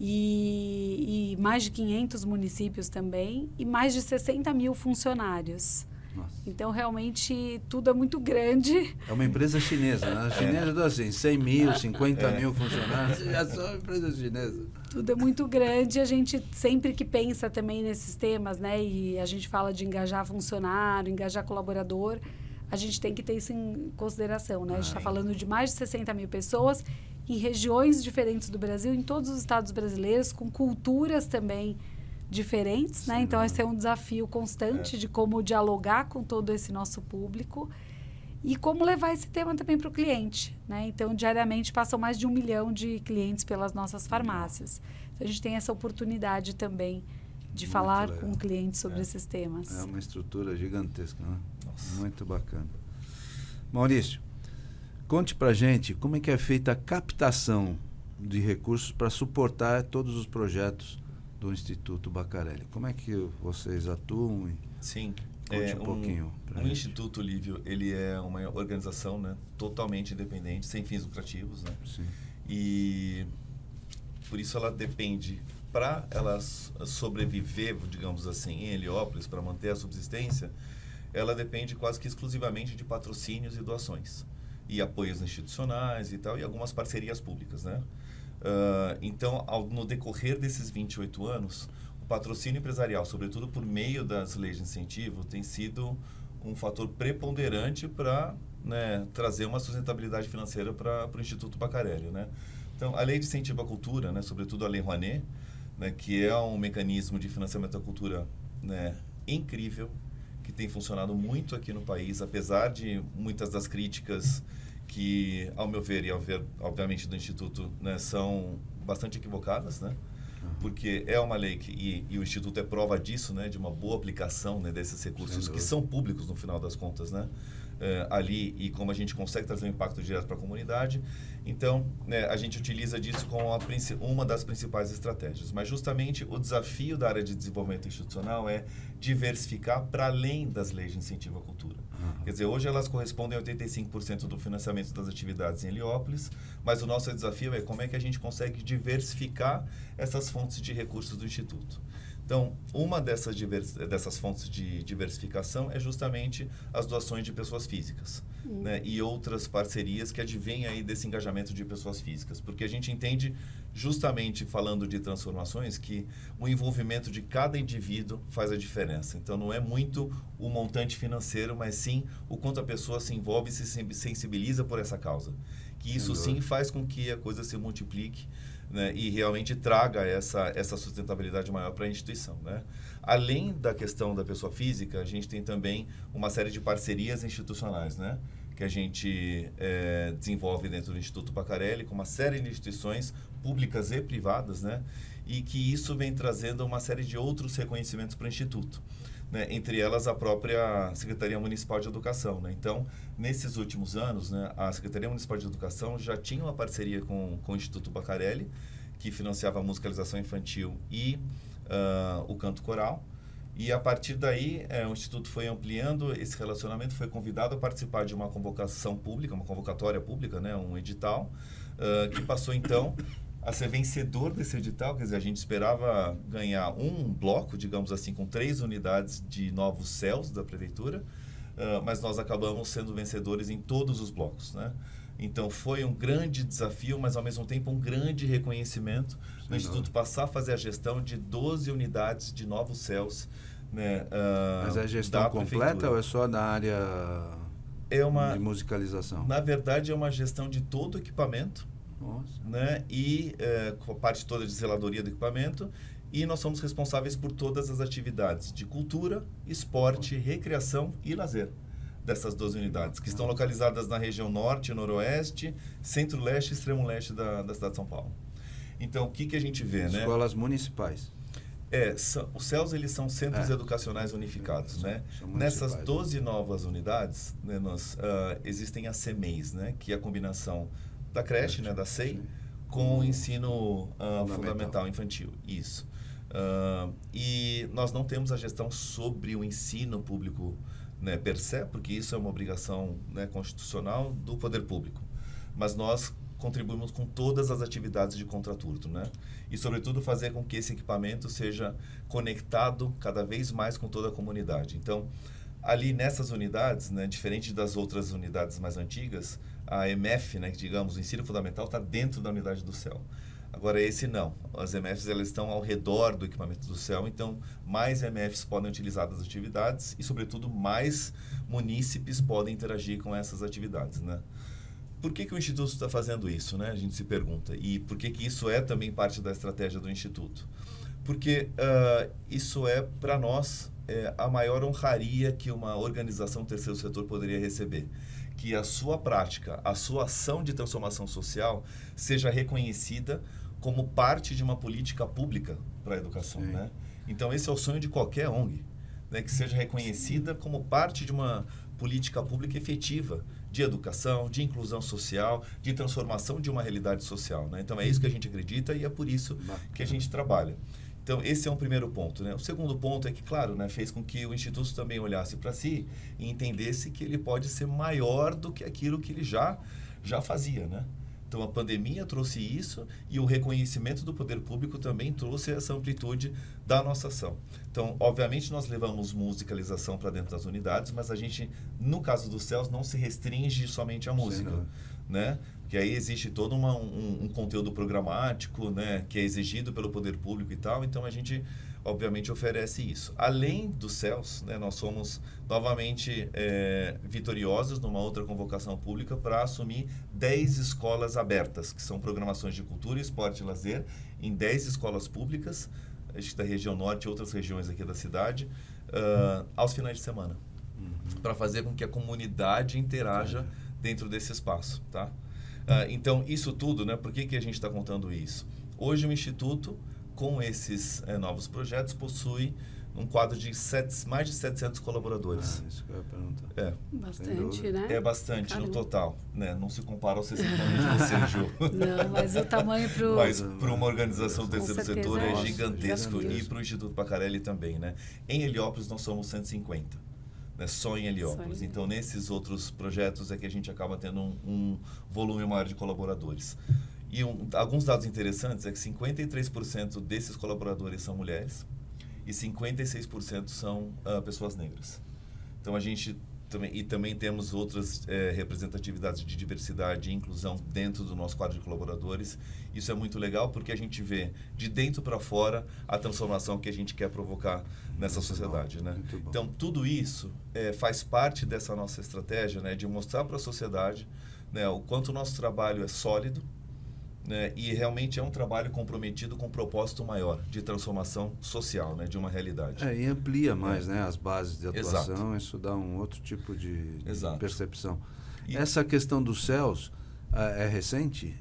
E mais de 500 municípios também, e mais de 60 mil funcionários. Nossa. Então, realmente, tudo é muito grande. É uma empresa chinesa, né? A chinesa, assim, 100 mil, 50 mil funcionários, já são uma empresa chinesa. Tudo é muito grande. A gente sempre que pensa também nesses temas, né? E a gente fala de engajar funcionário, engajar colaborador, a gente tem que ter isso em consideração, né? A gente está falando de mais de 60 mil pessoas em regiões diferentes do Brasil, em todos os estados brasileiros, com culturas também diferentes, né? Então, esse é um desafio constante de como dialogar com todo esse nosso público e como levar esse tema também para o cliente, né? Então, diariamente passam mais de 1 milhão de clientes pelas nossas farmácias. Então, a gente tem essa oportunidade também de falar com clientes sobre esses temas. É uma estrutura gigantesca, né? Nossa. Muito bacana. Maurício, conte pra gente como é que é feita a captação de recursos para suportar todos os projetos do Instituto Baccarelli. Como é que vocês atuam? Sim. Conte um pouquinho. O Instituto, Lívio, ele é uma organização, né, totalmente independente, sem fins lucrativos, né? Sim. E por isso ela depende, para ela sobreviver, digamos assim, em Heliópolis, para manter a subsistência, ela depende quase que exclusivamente de patrocínios e doações. E apoios institucionais e tal, e algumas parcerias públicas, né? Então, no decorrer desses 28 anos, o patrocínio empresarial, sobretudo por meio das leis de incentivo, tem sido um fator preponderante para, né, trazer uma sustentabilidade financeira para o Instituto Baccarelli, né? Então, a lei de incentivo à cultura, né, sobretudo a Lei Rouanet, né, que é um mecanismo de financiamento da cultura, né, incrível, que tem funcionado muito aqui no país, apesar de muitas das críticas que, ao meu ver e ao ver, obviamente, do Instituto, né, são bastante equivocadas, né? Porque é uma lei e o Instituto é prova disso, né, de uma boa aplicação, né, desses recursos que são públicos no final das contas, né, ali, e como a gente consegue trazer um impacto direto para a comunidade. Então, né, a gente utiliza disso como uma das principais estratégias. Mas justamente o desafio da área de desenvolvimento institucional é diversificar para além das leis de incentivo à cultura. Quer dizer, hoje elas correspondem a 85% do financiamento das atividades em Heliópolis, mas o nosso desafio é como é que a gente consegue diversificar essas fontes de recursos do Instituto. Então, uma dessas fontes de diversificação é justamente as doações de pessoas físicas, né? E outras parcerias que advêm aí desse engajamento de pessoas físicas. Porque a gente entende, justamente falando de transformações, que o envolvimento de cada indivíduo faz a diferença. Então, não é muito o montante financeiro, mas sim o quanto a pessoa se envolve e se sensibiliza por essa causa. Que isso sim faz com que a coisa se multiplique, né, e realmente traga essa sustentabilidade maior para a instituição, né? Além da questão da pessoa física, a gente tem também uma série de parcerias institucionais, né, que a gente desenvolve dentro do Instituto Baccarelli com uma série de instituições públicas e privadas, né, e que isso vem trazendo uma série de outros reconhecimentos para o Instituto, né, entre elas a própria Secretaria Municipal de Educação, né? Então, nesses últimos anos, né, a Secretaria Municipal de Educação já tinha uma parceria com o Instituto Baccarelli, que financiava a musicalização infantil e o canto coral. E a partir daí, o Instituto foi ampliando esse relacionamento, foi convidado a participar de uma convocação pública, uma convocatória pública, né, um edital, que passou então a ser vencedor desse edital. Quer dizer, a gente esperava ganhar um bloco, digamos assim, com 3 unidades de novos céus da prefeitura, mas nós acabamos sendo vencedores em todos os blocos, né? Então, foi um grande desafio, mas ao mesmo tempo um grande reconhecimento do Instituto passar a fazer a gestão de 12 unidades de novos céus, né, mas é a gestão completa ou é só na área de musicalização? Na verdade, é uma gestão de todo o equipamento. Nossa. Né? E com a parte toda de zeladoria do equipamento, e nós somos responsáveis por todas as atividades de cultura, esporte, recreação e lazer dessas 12 unidades, que estão localizadas na região norte, noroeste, centro-leste e extremo-leste da cidade de São Paulo. Então, o que a gente vê, né? Escolas municipais. Os CELs, eles são Centros Educacionais Unificados, né? Nessas 12 novas unidades, né, existem as CEMEIs, né? Que é a combinação da creche, né, da SEI, com o ensino fundamental infantil. Isso. E nós não temos a gestão sobre o ensino público, né, per se, porque isso é uma obrigação, né, constitucional do poder público. Mas nós contribuímos com todas as atividades de contraturno, né? E, sobretudo, fazer com que esse equipamento seja conectado cada vez mais com toda a comunidade. Então, ali nessas unidades, né, diferente das outras unidades mais antigas, a EMF, né, digamos, o ensino fundamental está dentro da unidade do CEL. Agora, esse não. As EMFs, elas estão ao redor do equipamento do CEL, então mais EMFs podem utilizar das atividades e, sobretudo, mais munícipes podem interagir com essas atividades, né? Por que o Instituto está fazendo isso, né? A gente se pergunta. E por que isso é também parte da estratégia do Instituto? Porque isso é, para nós, a maior honraria que uma organização terceiro setor poderia receber. Que a sua prática, a sua ação de transformação social seja reconhecida como parte de uma política pública para a educação, né? Então, esse é o sonho de qualquer ONG, né, que seja reconhecida como parte de uma política pública efetiva de educação, de inclusão social, de transformação de uma realidade social, né? Então, é isso que a gente acredita e é por isso que a gente trabalha. Então, esse é um primeiro ponto, né? O segundo ponto é que, claro, né, fez com que o Instituto também olhasse para si e entendesse que ele pode ser maior do que aquilo que ele já fazia, né? Então, a pandemia trouxe isso e o reconhecimento do poder público também trouxe essa amplitude da nossa ação. Então, obviamente, nós levamos musicalização para dentro das unidades, mas a gente, no caso dos céus, não se restringe somente à música, né? Que aí existe todo um conteúdo programático, né, que é exigido pelo poder público e tal. Então, a gente, obviamente, oferece isso. Além dos céus, né, nós somos novamente vitoriosos numa outra convocação pública para assumir 10 escolas abertas, que são programações de cultura, esporte e lazer, em 10 escolas públicas, acho que da região norte e outras regiões aqui da cidade, aos finais de semana, para fazer com que a comunidade interaja dentro desse espaço, tá? Então, isso tudo, né? Por que a gente está contando isso? Hoje, o Instituto, com esses novos projetos, possui um quadro de mais de 700 colaboradores. Isso que eu ia perguntar. Bastante, né? É bastante. Caramba. No total, né? Não se compara aos 60 anos de você, Ju. Não, mas o tamanho para Mas para uma organização do terceiro certeza, setor é nossa, gigantesco. desafio. E para o Instituto Pacarelli também, né? Em Heliópolis, nós somos 150. Né? Só em Heliópolis. Só em Então, nesses outros projetos é que a gente acaba tendo um volume maior de colaboradores. E alguns dados interessantes é que 53% desses colaboradores são mulheres e 56% são pessoas negras. Então, a gente também temos outras representatividades de diversidade e inclusão dentro do nosso quadro de colaboradores. Isso é muito legal porque a gente vê de dentro para fora a transformação que a gente quer provocar nessa sociedade, né? Então, tudo isso faz parte dessa nossa estratégia, né, de mostrar para a sociedade, né, o quanto o nosso trabalho é sólido, né, e realmente é um trabalho comprometido com um propósito maior de transformação social, né, de uma realidade. E amplia mais, né, as bases de atuação. Exato. Isso dá um outro tipo de percepção. E essa questão dos céus é recente?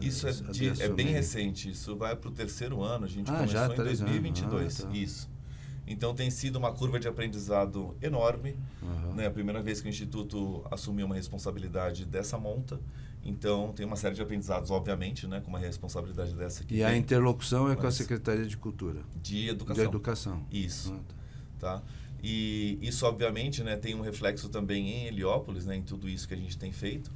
Isso é bem recente. Isso vai para o 3º ano. A gente começou em 2022. Isso. Então, tem sido uma curva de aprendizado enorme. Né? A primeira vez que o Instituto assumiu uma responsabilidade dessa monta. Então, tem uma série de aprendizados, obviamente, né, com uma responsabilidade dessa. E a interlocução é com a Secretaria de Cultura? De Educação. De Educação. Isso. Tá? E isso, obviamente, né, tem um reflexo também em Heliópolis, né, em tudo isso que a gente tem feito.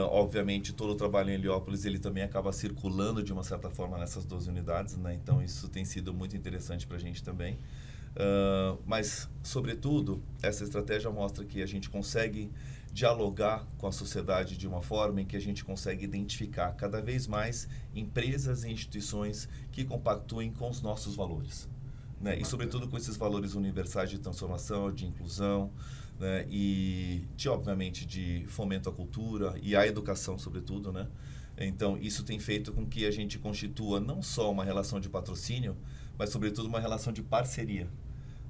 Obviamente, todo o trabalho em Heliópolis, ele também acaba circulando de uma certa forma nessas 12 unidades, né? Então, isso tem sido muito interessante para a gente também. Mas, sobretudo, essa estratégia mostra que a gente consegue dialogar com a sociedade de uma forma em que a gente consegue identificar cada vez mais empresas e instituições que compactuem com os nossos valores, né? E, sobretudo, com esses valores universais de transformação, de inclusão, né? E, obviamente, de fomento à cultura e à educação, sobretudo, né? Então, isso tem feito com que a gente constitua não só uma relação de patrocínio, mas, sobretudo, uma relação de parceria,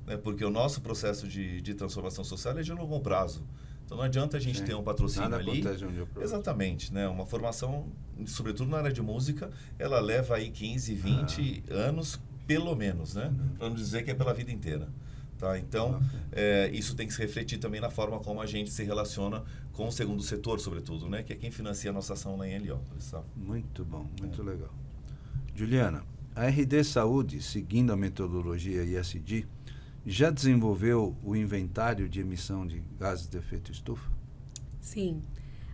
né? Porque o nosso processo de transformação social é de longo prazo. Então, não adianta a gente ter um patrocínio Nada ali. acontece de um dia pro outro. Exatamente, né? Uma formação, sobretudo na área de música, ela leva aí 15, 20 anos, pelo menos, né? Para não dizer que é pela vida inteira. Tá? Então, isso tem que se refletir também na forma como a gente se relaciona com o segundo setor, sobretudo, né? Que é quem financia a nossa ação lá em Heliópolis. Tá? Muito bom, muito legal. Juliana, a RD Saúde, seguindo a metodologia ISD, já desenvolveu o inventário de emissão de gases de efeito estufa? Sim.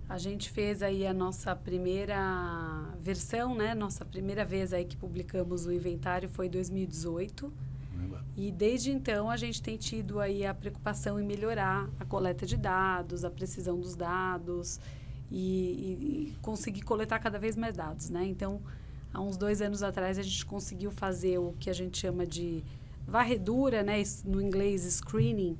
A gente fez aí a nossa primeira versão, né? Nossa primeira vez aí que publicamos o inventário foi em 2018. E desde então a gente tem tido aí a preocupação em melhorar a coleta de dados, a precisão dos dados e conseguir coletar cada vez mais dados, né? Então, há uns 2 anos atrás a gente conseguiu fazer o que a gente chama de varredura, né? No inglês screening,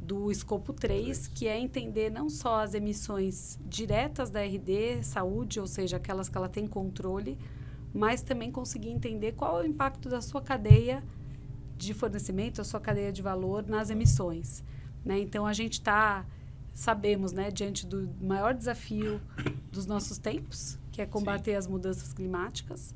do escopo 3, que é entender não só as emissões diretas da RD Saúde, ou seja, aquelas que ela tem controle, mas também conseguir entender qual é o impacto da sua cadeia de fornecimento, a sua cadeia de valor nas emissões, né? Então, a gente sabemos, né, diante do maior desafio dos nossos tempos, que é combater as mudanças climáticas,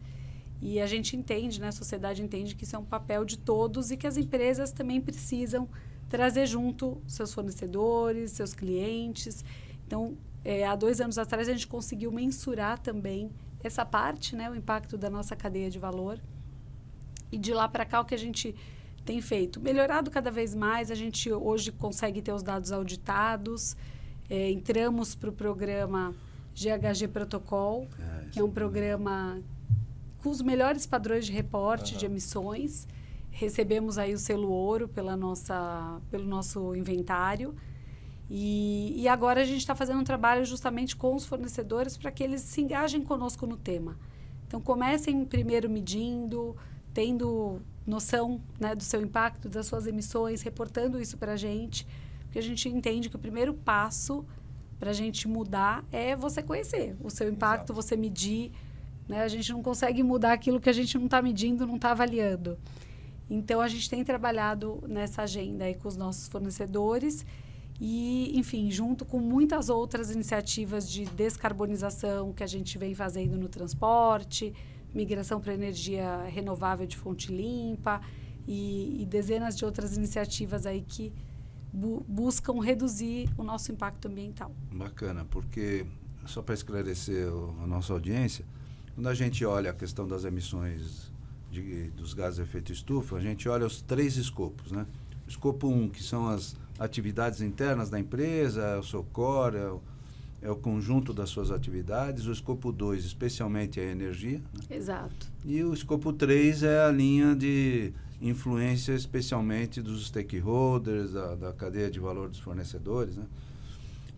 E a gente entende, né, a sociedade entende que isso é um papel de todos e que as empresas também precisam trazer junto seus fornecedores, seus clientes. Então, há 2 anos atrás, a gente conseguiu mensurar também essa parte, né, o impacto da nossa cadeia de valor. E de lá para cá, o que a gente tem feito? Melhorado cada vez mais, a gente hoje consegue ter os dados auditados. Entramos para o programa GHG Protocol, que é um programa com os melhores padrões de reporte de emissões. Recebemos aí o selo ouro pelo nosso inventário. E agora a gente está fazendo um trabalho justamente com os fornecedores para que eles se engajem conosco no tema. Então, comecem primeiro medindo, tendo noção, né, do seu impacto, das suas emissões, reportando isso para a gente, porque a gente entende que o primeiro passo para a gente mudar é você conhecer o seu impacto, Exato. Você medir. Né? A gente não consegue mudar aquilo que a gente não está medindo, não está avaliando. Então, a gente tem trabalhado nessa agenda aí com os nossos fornecedores e, enfim, junto com muitas outras iniciativas de descarbonização que a gente vem fazendo no transporte, migração para energia renovável de fonte limpa e dezenas de outras iniciativas aí que buscam reduzir o nosso impacto ambiental. Bacana, porque, só para esclarecer a nossa audiência, quando a gente olha a questão das emissões dos gases de efeito estufa, a gente olha os 3 escopos, né? O escopo 1, que são as atividades internas da empresa, é o seu core, é o conjunto das suas atividades. O escopo 2, especialmente, é a energia. Né? Exato. E o escopo 3 é a linha de influência, especialmente dos stakeholders, da cadeia de valor dos fornecedores. Né?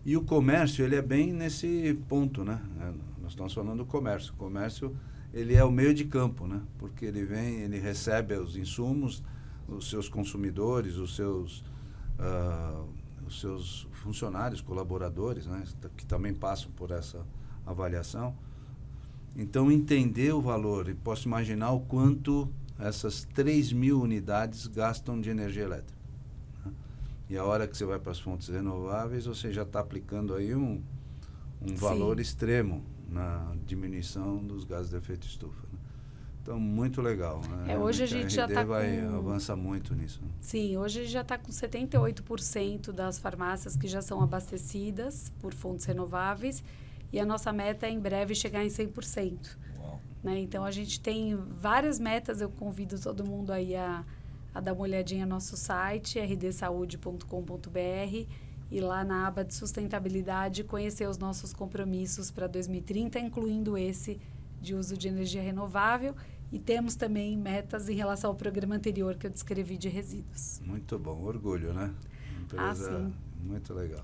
E o comércio, ele é bem nesse ponto, né? Nós estamos falando do comércio. O comércio, ele é o meio de campo, né? Porque ele recebe os insumos, os seus consumidores, os seus funcionários, colaboradores, né? Que também passam por essa avaliação. Então, entender o valor, e posso imaginar o quanto essas 3.000 unidades gastam de energia elétrica. Né? E a hora que você vai para as fontes renováveis, você já está aplicando aí um valor extremo na diminuição dos gases de efeito estufa. Né? Então, muito legal. Né? Hoje a gente já está avança muito nisso. Né? Sim, hoje a gente já está com 78% das farmácias que já são abastecidas por fontes renováveis e a nossa meta é em breve chegar em 100%. Né? Então, a gente tem várias metas, eu convido todo mundo aí a dar uma olhadinha no nosso site, rdsaude.com.br, e lá na aba de sustentabilidade conhecer os nossos compromissos para 2030, incluindo esse de uso de energia renovável, e temos também metas em relação ao programa anterior que eu descrevi de resíduos. Muito bom, orgulho, né? Empresa sim. Muito legal.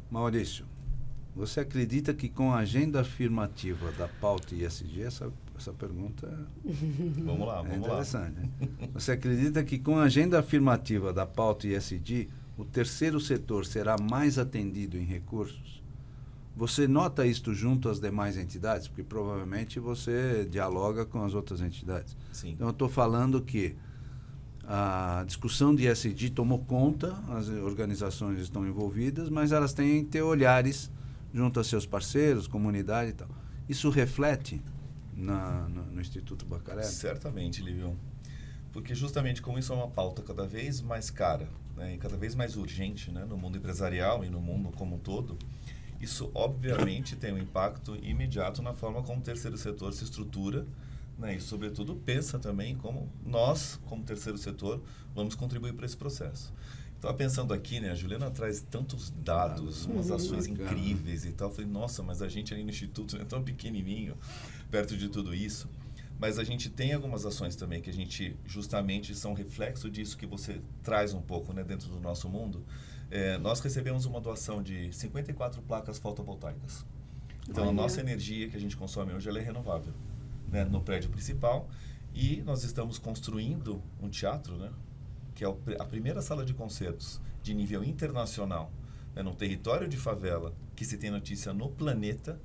Maurício, você acredita que com a agenda afirmativa da pauta ESG, essa pergunta vamos lá. Interessante. Né? Você acredita que com a agenda afirmativa da pauta ESG, o terceiro setor será mais atendido em recursos? Você nota isto junto às demais entidades? Porque provavelmente você dialoga com as outras entidades. Sim. Então, eu estou falando que a discussão de ESG tomou conta, as organizações estão envolvidas, mas elas têm que ter olhares junto a seus parceiros, comunidade e tal. Isso reflete no Instituto Bacarelli? Certamente, Lívio. Porque justamente como isso é uma pauta cada vez mais cara, né, e cada vez mais urgente, né, no mundo empresarial e no mundo como um todo, isso obviamente tem um impacto imediato na forma como o terceiro setor se estrutura, né, e sobretudo pensa também como nós, como terceiro setor, vamos contribuir para esse processo. Estava pensando aqui, né, a Juliana traz tantos dados, umas ações incríveis e tal. Eu falei, nossa, mas a gente ali no Instituto é tão pequenininho, perto de tudo isso. Mas a gente tem algumas ações também que a gente justamente são reflexo disso que você traz um pouco, né, dentro do nosso mundo. Nós recebemos uma doação de 54 placas fotovoltaicas. Então, a nossa energia que a gente consome hoje ela é renovável, né, no prédio principal. E nós estamos construindo um teatro, né, que é a primeira sala de concertos de nível internacional, né, num território de favela que se tem notícia no planeta.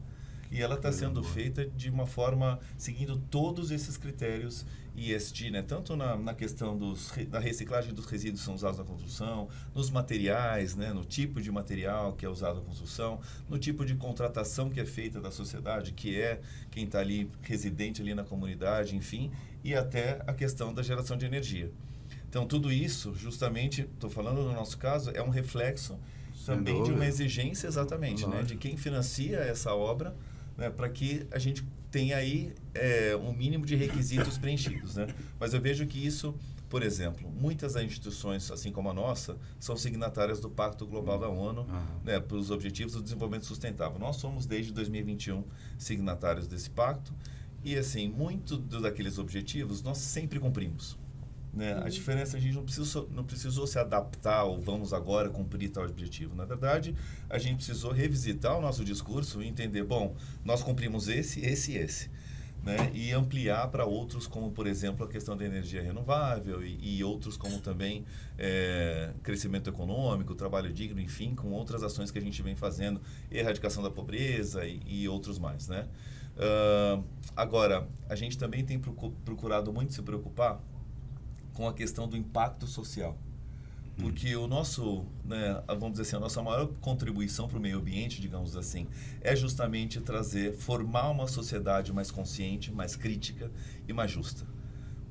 E ela está sendo feita de uma forma, seguindo todos esses critérios ESG, né? Tanto na questão da reciclagem dos resíduos que são usados na construção, nos materiais, né? No tipo de material que é usado na construção, no tipo de contratação que é feita da sociedade, que é quem está ali, residente ali na comunidade, enfim, e até a questão da geração de energia. Então, tudo isso, justamente, estou falando no nosso caso, é um reflexo também de uma exigência, exatamente, né? De quem financia essa obra, né? Para que a gente tenha aí um mínimo de requisitos preenchidos, né? Mas eu vejo que isso, por exemplo, muitas das instituições, assim como a nossa, são signatárias do Pacto Global da ONU, né, para os Objetivos do Desenvolvimento Sustentável. Nós somos, desde 2021, signatários desse pacto e, assim, muito daqueles objetivos nós sempre cumprimos. Né? A diferença, a gente não precisou se adaptar ou vamos agora cumprir tal objetivo. Na verdade, a gente precisou revisitar o nosso discurso e entender, bom, nós cumprimos esse, né? E ampliar para outros, como, por exemplo, a questão da energia renovável e outros como também crescimento econômico, trabalho digno, enfim, com outras ações que a gente vem fazendo, erradicação da pobreza e outros mais. Né? Agora, a gente também tem procurado muito se preocupar com a questão do impacto social. Porque o nosso, né, vamos dizer assim, a nossa maior contribuição para o meio ambiente, digamos assim, é justamente formar uma sociedade mais consciente, mais crítica e mais justa.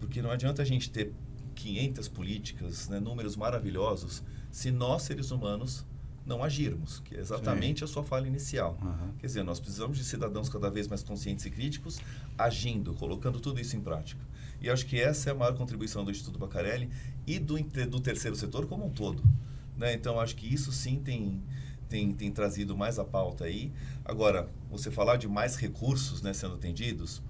Porque não adianta a gente ter 500 políticas, né, números maravilhosos, se nós, seres humanos, não agirmos, que é exatamente a sua fala inicial. Quer dizer, nós precisamos de cidadãos cada vez mais conscientes e críticos, agindo, colocando tudo isso em prática. E acho que essa é a maior contribuição do Instituto Bacarelli e do terceiro setor como um todo. Né? Então, acho que isso sim tem trazido mais a pauta aí. Agora, você falar de mais recursos, né, sendo atendidos,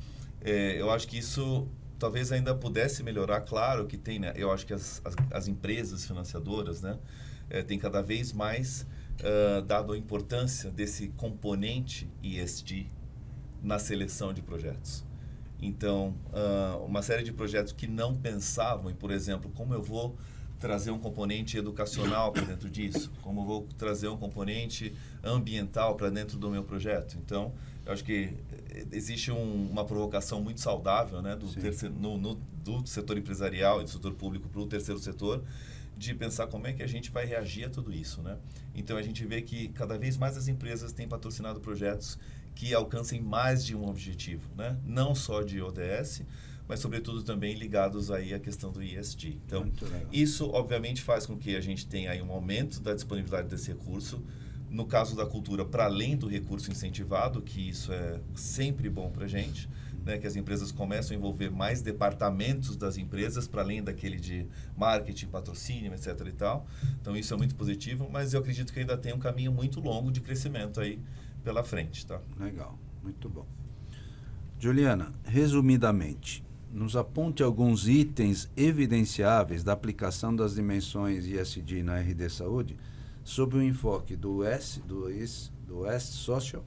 eu acho que isso talvez ainda pudesse melhorar. Claro que tem, né? Eu acho que as empresas financiadoras, né, têm cada vez mais dado a importância desse componente ESG na seleção de projetos. Então, uma série de projetos que não pensavam em, por exemplo, como eu vou trazer um componente educacional para dentro disso, como eu vou trazer um componente ambiental para dentro do meu projeto. Então, eu acho que existe uma provocação muito saudável, né, do setor empresarial e do setor público para o terceiro setor, de pensar como é que a gente vai reagir a tudo isso. Né? Então, a gente vê que cada vez mais as empresas têm patrocinado projetos que alcancem mais de um objetivo, né? Não só de ODS, mas sobretudo também ligados aí à questão do ESG. Então, isso obviamente faz com que a gente tenha aí um aumento da disponibilidade desse recurso. No caso da cultura, para além do recurso incentivado, que isso é sempre bom para a gente, né? Que as empresas começam a envolver mais departamentos das empresas, para além daquele de marketing, patrocínio, etc. e tal. Então, isso é muito positivo, mas eu acredito que ainda tem um caminho muito longo de crescimento aí pela frente, tá? Legal, muito bom. Juliana, resumidamente, nos aponte alguns itens evidenciáveis da aplicação das dimensões ESG na RD Saúde sob o enfoque do S Social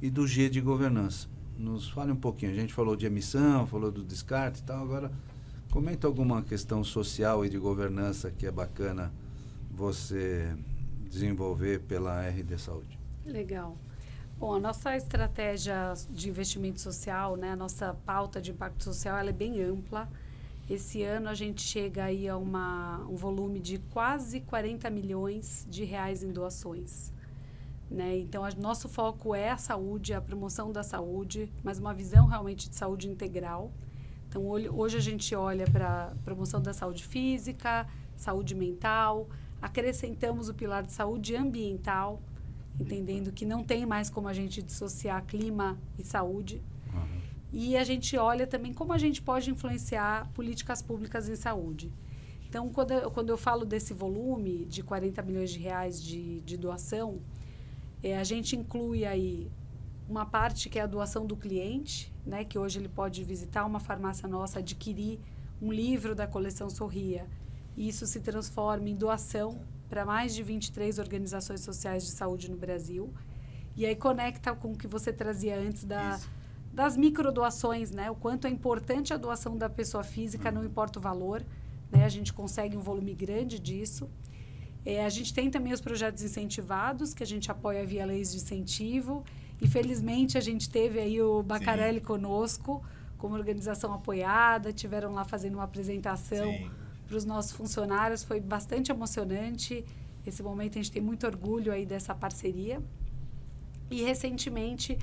e do G de governança. Nos fale um pouquinho, a gente falou de emissão, falou do descarte e tal, agora comenta alguma questão social e de governança que é bacana você desenvolver pela RD Saúde. Legal. Bom, a nossa estratégia de investimento social, né, a nossa pauta de impacto social, ela é bem ampla. Esse ano a gente chega aí a um volume de quase 40 milhões de reais em doações. Né? Então, nosso foco é a saúde, a promoção da saúde, mas uma visão realmente de saúde integral. Então, hoje a gente olha para a promoção da saúde física, saúde mental, acrescentamos o pilar de saúde ambiental, entendendo que não tem mais como a gente dissociar clima e saúde. E a gente olha também como a gente pode influenciar políticas públicas em saúde. Então, quando eu falo desse volume de 40 milhões de reais de doação, a gente inclui aí uma parte que é a doação do cliente, né, que hoje ele pode visitar uma farmácia nossa, adquirir um livro da coleção Sorria, e isso se transforma em doação para mais de 23 organizações sociais de saúde no Brasil. E aí conecta com o que você trazia antes das microdoações, né? O quanto é importante a doação da pessoa física, não importa o valor, né? A gente consegue um volume grande disso. A gente tem também os projetos incentivados, que a gente apoia via leis de incentivo, E felizmente a gente teve aí o Bacarelli conosco, como organização apoiada, tiveram lá fazendo uma apresentação para os nossos funcionários, foi bastante emocionante. Esse momento a gente tem muito orgulho aí dessa parceria. E recentemente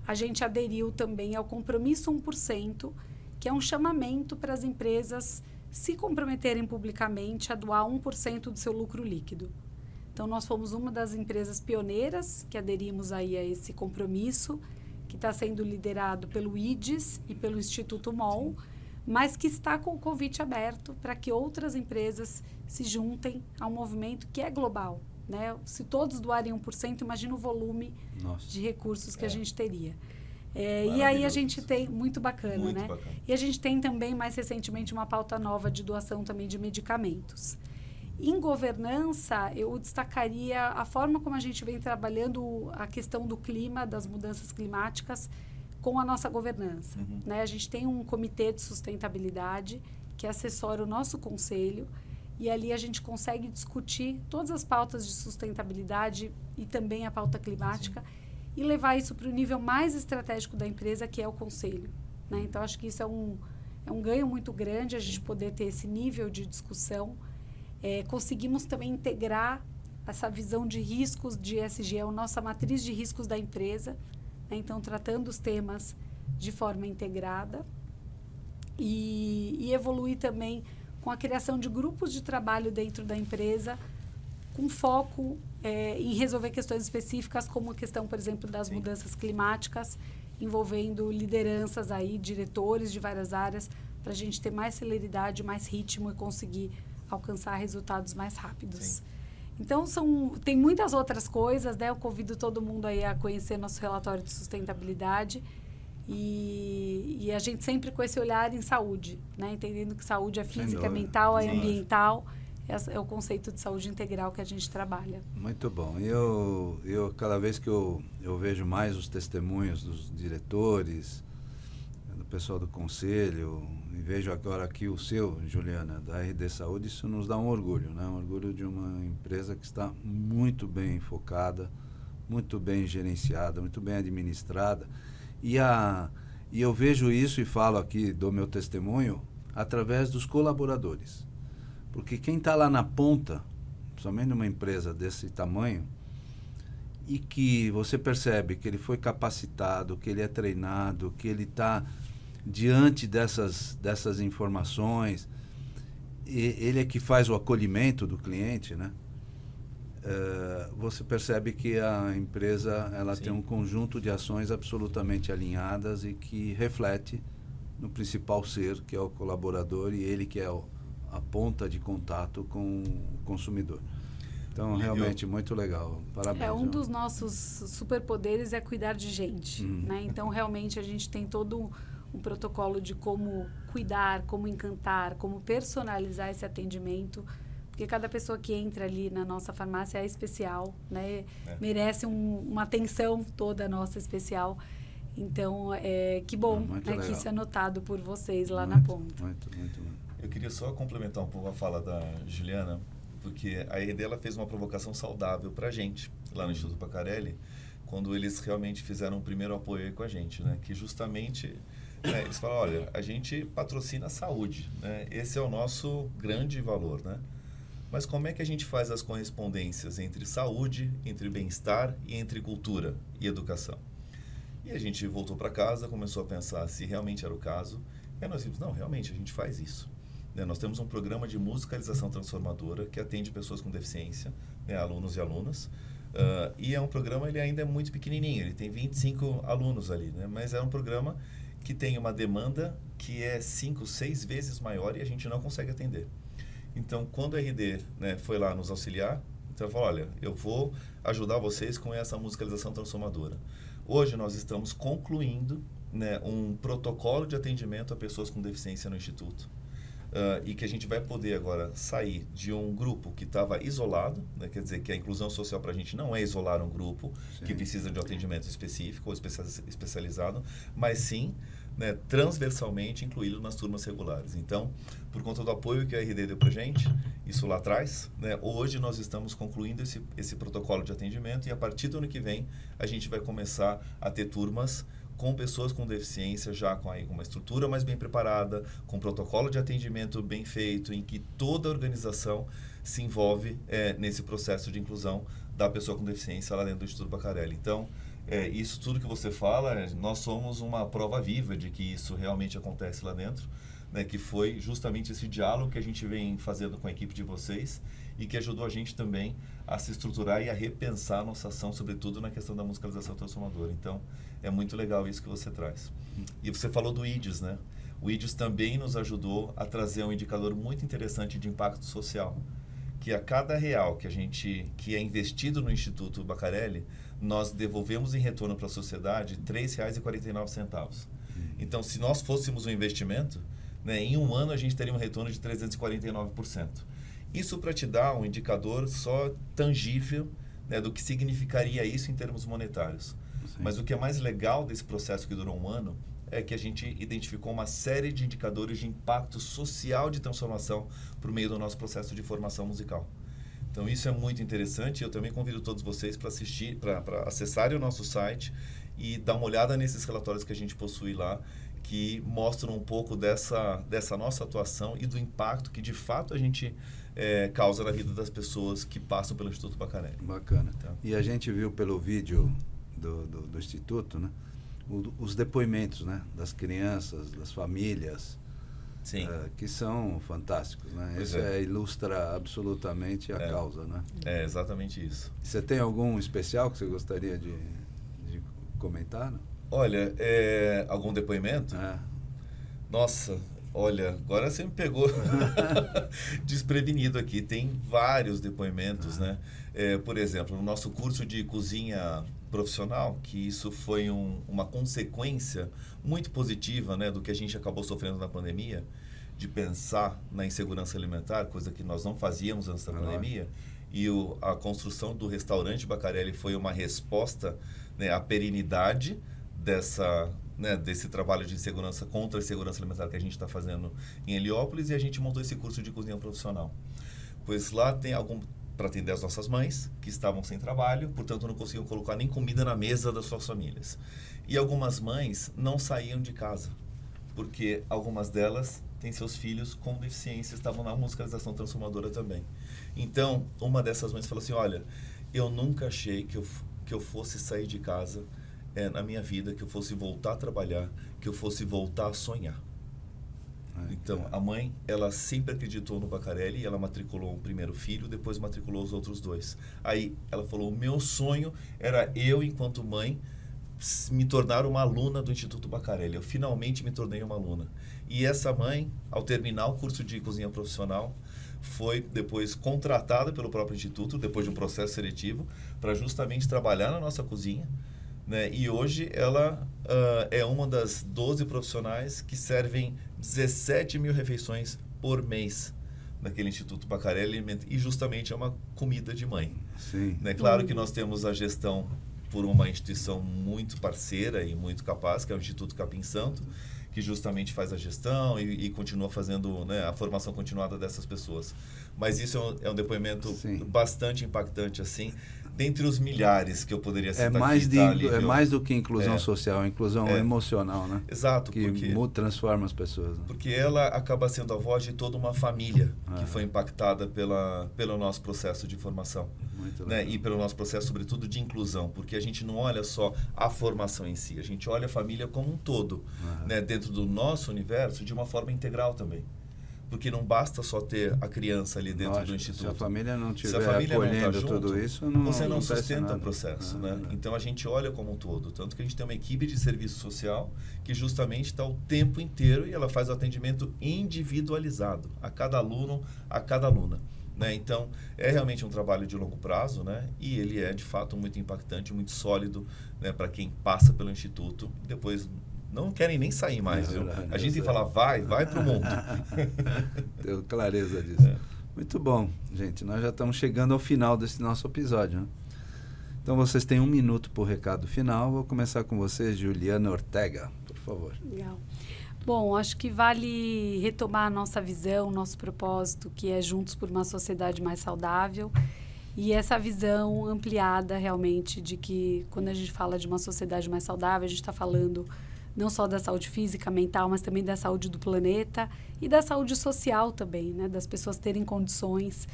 a gente aderiu também ao Compromisso 1%, que é um chamamento para as empresas se comprometerem publicamente a doar 1% do seu lucro líquido. Então, nós fomos uma das empresas pioneiras que aderimos aí a esse compromisso, que está sendo liderado pelo IDES e pelo Instituto MOL, mas que está com o convite aberto para que outras empresas se juntem a um movimento que é global, né? Se todos doarem 1%, imagina o volume de recursos que a gente teria. E aí a gente tem, muito bacana, né? E a gente tem também, mais recentemente, uma pauta nova de doação também de medicamentos. Em governança, eu destacaria a forma como a gente vem trabalhando a questão do clima, das mudanças climáticas, com a nossa governança. Né? A gente tem um comitê de sustentabilidade que assessora o nosso conselho, e ali a gente consegue discutir todas as pautas de sustentabilidade e também a pauta climática, e levar isso para o nível mais estratégico da empresa, que é o conselho. Né? Então, acho que isso é um ganho muito grande, a gente poder ter esse nível de discussão. Conseguimos também integrar essa visão de riscos de ESG, a nossa matriz de riscos da empresa, né? Então, tratando os temas de forma integrada. E evoluir também com a criação de grupos de trabalho dentro da empresa, com foco em resolver questões específicas, como a questão, por exemplo, das mudanças climáticas, envolvendo lideranças aí, diretores de várias áreas, para a gente ter mais celeridade, mais ritmo e conseguir alcançar resultados mais rápidos. Então, tem muitas outras coisas, né? Eu convido todo mundo aí a conhecer nosso relatório de sustentabilidade e a gente sempre com esse olhar em saúde, né? Entendendo que saúde é física, é mental, é ambiental. É o conceito de saúde integral que a gente trabalha. Muito bom. Eu cada vez que eu vejo mais os testemunhos dos diretores, do pessoal do conselho, e vejo agora aqui o seu, Juliana, da RD Saúde, isso nos dá um orgulho, né? Um orgulho de uma empresa que está muito bem focada, muito bem gerenciada, muito bem administrada. E eu vejo isso e falo aqui, dou meu testemunho, através dos colaboradores. Porque quem está lá na ponta, somente numa empresa desse tamanho, e que você percebe que ele foi capacitado, que ele é treinado, que ele está diante dessas informações, ele é que faz o acolhimento do cliente, né? Você percebe que a empresa tem um conjunto de ações absolutamente alinhadas e que reflete no principal ser, que é o colaborador, e ele que é a ponta de contato com o consumidor. Então, realmente, muito legal. Parabéns. Um dos nossos superpoderes é cuidar de gente. Né? Então, realmente, a gente tem todo um protocolo de como cuidar, como encantar, como personalizar esse atendimento, porque cada pessoa que entra ali na nossa farmácia é especial, né? Merece uma atenção toda nossa especial. Então, que bom, né, que isso é notado por vocês lá na ponta. Muito bom. Eu queria só complementar um pouco a fala da Juliana, porque a RD ela fez uma provocação saudável para a gente, lá no Instituto Bacarelli, quando eles realmente fizeram o primeiro apoio com a gente, né? Que justamente, né, eles falaram, olha, a gente patrocina a saúde, né? Esse é o nosso grande valor, né? Mas como é que a gente faz as correspondências entre saúde, entre bem-estar e entre cultura e educação? E a gente voltou para casa, começou a pensar se realmente era o caso, e aí nós vimos, não, realmente a gente faz isso. Nós temos um programa de musicalização transformadora que atende pessoas com deficiência, né, alunos e alunas, e é um programa, ele ainda é muito pequenininho, ele tem 25 alunos ali, né, mas é um programa que tem uma demanda que é 5, 6 vezes maior e a gente não consegue atender. Então, quando a RD, né, foi lá nos auxiliar, então falou, olha, eu vou ajudar vocês com essa musicalização transformadora. Hoje nós estamos concluindo, né, um protocolo de atendimento a pessoas com deficiência no Instituto. E que a gente vai poder agora sair de um grupo que estava isolado, né? Quer dizer que a inclusão social para a gente não é isolar um grupo que precisa de um atendimento específico ou especializado, mas sim né, transversalmente incluí-lo nas turmas regulares. Então, por conta do apoio que a RD deu para a gente, isso lá atrás, né, hoje nós estamos concluindo esse protocolo de atendimento e a partir do ano que vem a gente vai começar a ter turmas com pessoas com deficiência já com uma estrutura mais bem preparada, com protocolo de atendimento bem feito, em que toda a organização se envolve nesse processo de inclusão da pessoa com deficiência lá dentro do Instituto Bacarelli. Então, isso tudo que você fala, nós somos uma prova viva de que isso realmente acontece lá dentro, né, que foi justamente esse diálogo que a gente vem fazendo com a equipe de vocês e que ajudou a gente também a se estruturar e a repensar a nossa ação, sobretudo na questão da musicalização transformadora. Então, é muito legal isso que você traz. E você falou do IDES, né? O IDES também nos ajudou a trazer um indicador muito interessante de impacto social, que a cada real que é investido no Instituto Bacarelli, nós devolvemos em retorno para a sociedade R$ 3,49. Então, se nós fôssemos um investimento, né, em um ano a gente teria um retorno de 349%. Isso para te dar um indicador só tangível, né, do que significaria isso em termos monetários. Sim. Mas o que é mais legal desse processo que durou um ano é que a gente identificou uma série de indicadores de impacto social de transformação por meio do nosso processo de formação musical. Então isso é muito interessante. Eu também convido todos vocês para assistir, para acessarem o nosso site e dar uma olhada nesses relatórios que a gente possui lá, que mostram um pouco dessa nossa atuação e do impacto que de fato a gente causa na vida das pessoas que passam pelo Instituto Bacarelli. Bacana. Então, e a gente viu pelo vídeo do Instituto, né, os depoimentos, né, das crianças, das famílias, sim, que são fantásticos, né? Pois Isso ilustra absolutamente a causa, né? É exatamente isso. Você tem algum especial que você gostaria de comentar? Não? Olha, algum depoimento? Nossa, olha, agora você me pegou desprevenido aqui. Tem vários depoimentos, né? Por exemplo, no nosso curso de cozinha profissional, que isso foi uma consequência muito positiva, né, do que a gente acabou sofrendo na pandemia, de pensar na insegurança alimentar, coisa que nós não fazíamos antes da pandemia, e a construção do restaurante Bacarelli foi uma resposta, né, à perenidade desse trabalho de insegurança contra a insegurança alimentar que a gente está fazendo em Heliópolis, e a gente montou esse curso de cozinha profissional. Pois lá tem para atender as nossas mães, que estavam sem trabalho, portanto não conseguiam colocar nem comida na mesa das suas famílias. E algumas mães não saíam de casa, porque algumas delas têm seus filhos com deficiência, estavam na musicalização transformadora também. Então, uma dessas mães falou assim, olha, eu nunca achei que eu fosse sair de casa na minha vida, que eu fosse voltar a trabalhar, que eu fosse voltar a sonhar. Então, a mãe, ela sempre acreditou no Bacarelli, ela matriculou o primeiro filho, depois matriculou os outros dois. Aí, ela falou, o meu sonho era eu, enquanto mãe, me tornar uma aluna do Instituto Bacarelli. Eu finalmente me tornei uma aluna. E essa mãe, ao terminar o curso de cozinha profissional, foi depois contratada pelo próprio Instituto, depois de um processo seletivo, para justamente trabalhar na nossa cozinha, né? E hoje ela é uma das 12 profissionais que servem 17 mil refeições por mês naquele Instituto Bacarelli, e justamente é uma comida de mãe. Sim. Né? Claro que nós temos a gestão por uma instituição muito parceira e muito capaz, que é o Instituto Capim Santo, que justamente faz a gestão e continua fazendo, né, a formação continuada dessas pessoas. Mas isso é um depoimento bastante impactante, assim, dentre os milhares que eu poderia citar é mais do que inclusão social, é inclusão emocional, né? Exato. Que transforma as pessoas. Né? Porque ela acaba sendo a voz de toda uma família que foi impactada pelo nosso processo de formação. Né? E pelo nosso processo, sobretudo, de inclusão. Porque a gente não olha só a formação em si, a gente olha a família como um todo, né? Dentro do nosso universo, de uma forma integral também. Porque não basta só ter a criança ali dentro do Instituto. Se a família não estiver acolhendo tudo isso, você não sustenta o processo. Né? Então, a gente olha como um todo. Tanto que a gente tem uma equipe de serviço social que justamente está o tempo inteiro e ela faz o atendimento individualizado a cada aluno, a cada aluna. Né? Então, é realmente um trabalho de longo prazo, né? E ele é, de fato, muito impactante, muito sólido, né, para quem passa pelo Instituto. Depois não querem nem sair mais, viu? A gente tem que falar, vai pro mundo. Tenho clareza disso. Muito bom, gente. Nós já estamos chegando ao final desse nosso episódio, né? Então, vocês têm 1 minuto para o recado final. Vou começar com você, Juliana Ortega, por favor. Legal. Bom, acho que vale retomar a nossa visão, nosso propósito, que é Juntos por uma Sociedade Mais Saudável. E essa visão ampliada realmente de que quando a gente fala de uma sociedade mais saudável, a gente está falando não só da saúde física, mental, mas também da saúde do planeta e da saúde social também, né? Das pessoas terem condições,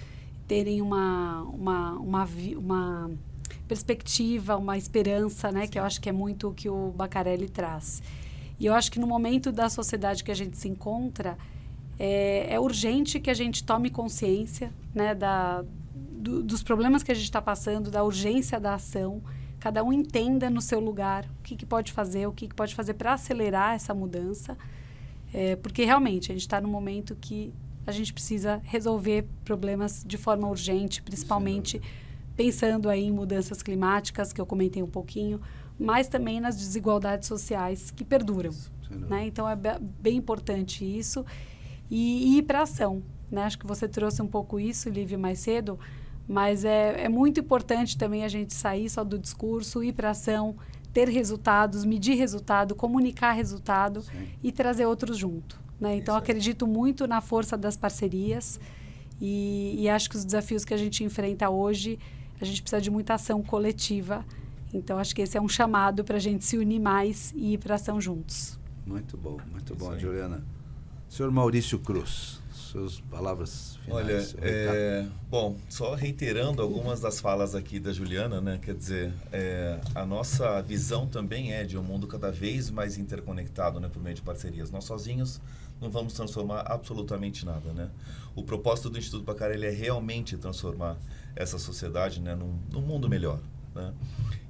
terem uma perspectiva, uma esperança, né? Que eu acho que é muito o que o Baccarelli traz. E eu acho que no momento da sociedade que a gente se encontra, é urgente que a gente tome consciência, né, dos problemas que a gente está passando, da urgência da ação. Cada um entenda no seu lugar o que pode fazer, o que pode fazer para acelerar essa mudança. Porque realmente a gente está num momento que a gente precisa resolver problemas de forma urgente, principalmente pensando aí em mudanças climáticas, que eu comentei um pouquinho, mas também nas desigualdades sociais que perduram, né? Então, é bem importante isso. E ir para a ação, né? Acho que você trouxe um pouco isso, Lívia, mais cedo, mas é muito importante também a gente sair só do discurso, ir para a ação, ter resultados, medir resultado, comunicar resultado e trazer outros junto, né? Então, acredito muito na força das parcerias e acho que os desafios que a gente enfrenta hoje, a gente precisa de muita ação coletiva. Então, acho que esse é um chamado para a gente se unir mais e ir para a ação juntos. Muito bom, Juliana. Senhor Maurício Cruz, suas palavras finais. Olha, bom, só reiterando algumas das falas aqui da Juliana, né? Quer dizer, a nossa visão também é de um mundo cada vez mais interconectado, né? Por meio de parcerias. Nós sozinhos não vamos transformar absolutamente nada, né? O propósito do Instituto Baccarelli é realmente transformar essa sociedade, né, num mundo melhor, né?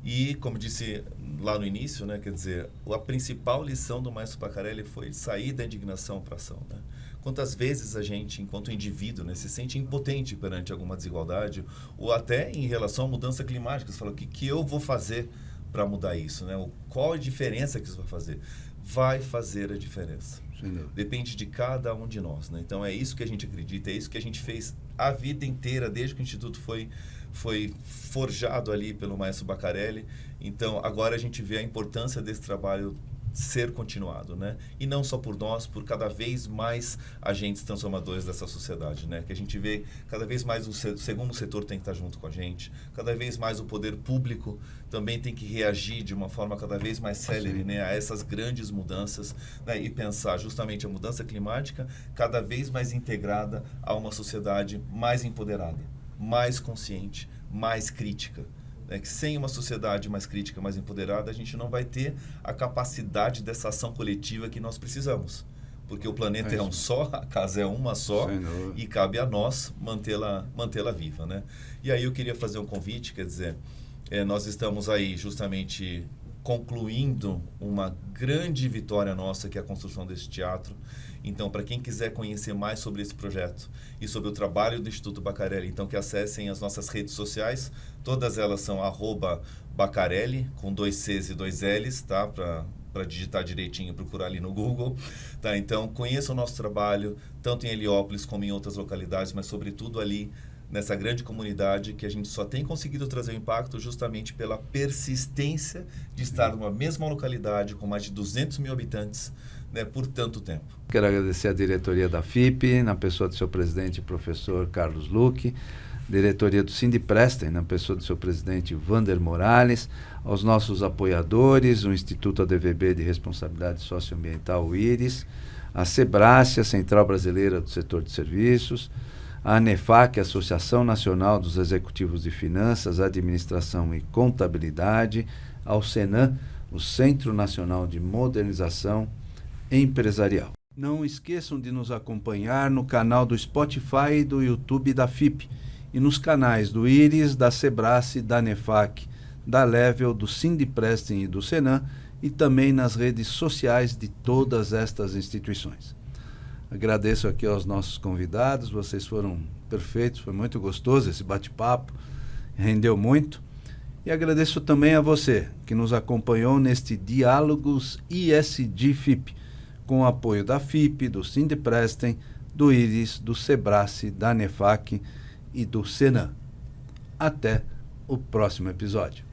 E, como disse lá no início, né, quer dizer, a principal lição do Maestro Baccarelli foi sair da indignação para a ação, né? Quantas vezes a gente, enquanto indivíduo, né, se sente impotente perante alguma desigualdade, ou até em relação à mudança climática, você fala, o que eu vou fazer para mudar isso, né? Qual a diferença que isso vai fazer? Vai fazer a diferença. Depende de cada um de nós, né? Então, é isso que a gente acredita, é isso que a gente fez a vida inteira, desde que o Instituto foi forjado ali pelo Maestro Baccarelli. Então, agora a gente vê a importância desse trabalho ser continuado, né? E não só por nós, por cada vez mais agentes transformadores dessa sociedade, né? Que a gente vê cada vez mais o segundo setor tem que estar junto com a gente, cada vez mais o poder público também tem que reagir de uma forma cada vez mais célere, né, a essas grandes mudanças, né? E pensar justamente a mudança climática cada vez mais integrada a uma sociedade mais empoderada, mais consciente, mais crítica. Que sem uma sociedade mais crítica, mais empoderada, a gente não vai ter a capacidade dessa ação coletiva que nós precisamos. Porque o planeta é um só, a casa é uma só, e cabe a nós mantê-la viva, né? E aí eu queria fazer um convite, quer dizer, nós estamos aí justamente concluindo uma grande vitória nossa, que é a construção desse teatro. Então, para quem quiser conhecer mais sobre esse projeto e sobre o trabalho do Instituto Baccarelli, então que acessem as nossas redes sociais. Todas elas são @Baccarelli, com 2 Cs e 2 Ls, tá? Para digitar direitinho e procurar ali no Google. Tá? Então, conheçam o nosso trabalho, tanto em Heliópolis como em outras localidades, mas sobretudo ali nessa grande comunidade, que a gente só tem conseguido trazer o impacto justamente pela persistência de estar numa mesma localidade com mais de 200 mil habitantes, né, por tanto tempo. Quero agradecer a diretoria da FIP, na pessoa do seu presidente, professor Carlos Luque, diretoria do Sindiprestem, na pessoa do seu presidente Vander Morales, aos nossos apoiadores, o Instituto ADVB de Responsabilidade Socioambiental, o IRIS, a SEBRASE, a Central Brasileira do Setor de Serviços, a ANEFAC, Associação Nacional dos Executivos de Finanças, Administração e Contabilidade, ao SENAM, o Centro Nacional de Modernização Empresarial. Não esqueçam de nos acompanhar no canal do Spotify e do YouTube da FIP e nos canais do IRIS, da SEBRASE, da ANEFAC, da Level, do Sindiprestem e do SENAM e também nas redes sociais de todas estas instituições. Agradeço aqui aos nossos convidados, vocês foram perfeitos, foi muito gostoso esse bate-papo, rendeu muito. E agradeço também a você que nos acompanhou neste Diálogos ISD-FIP, com o apoio da FIP, do Sindiprestem, do IRIS, do SEBRASE, da ANEFAC e do SENAM. Até o próximo episódio.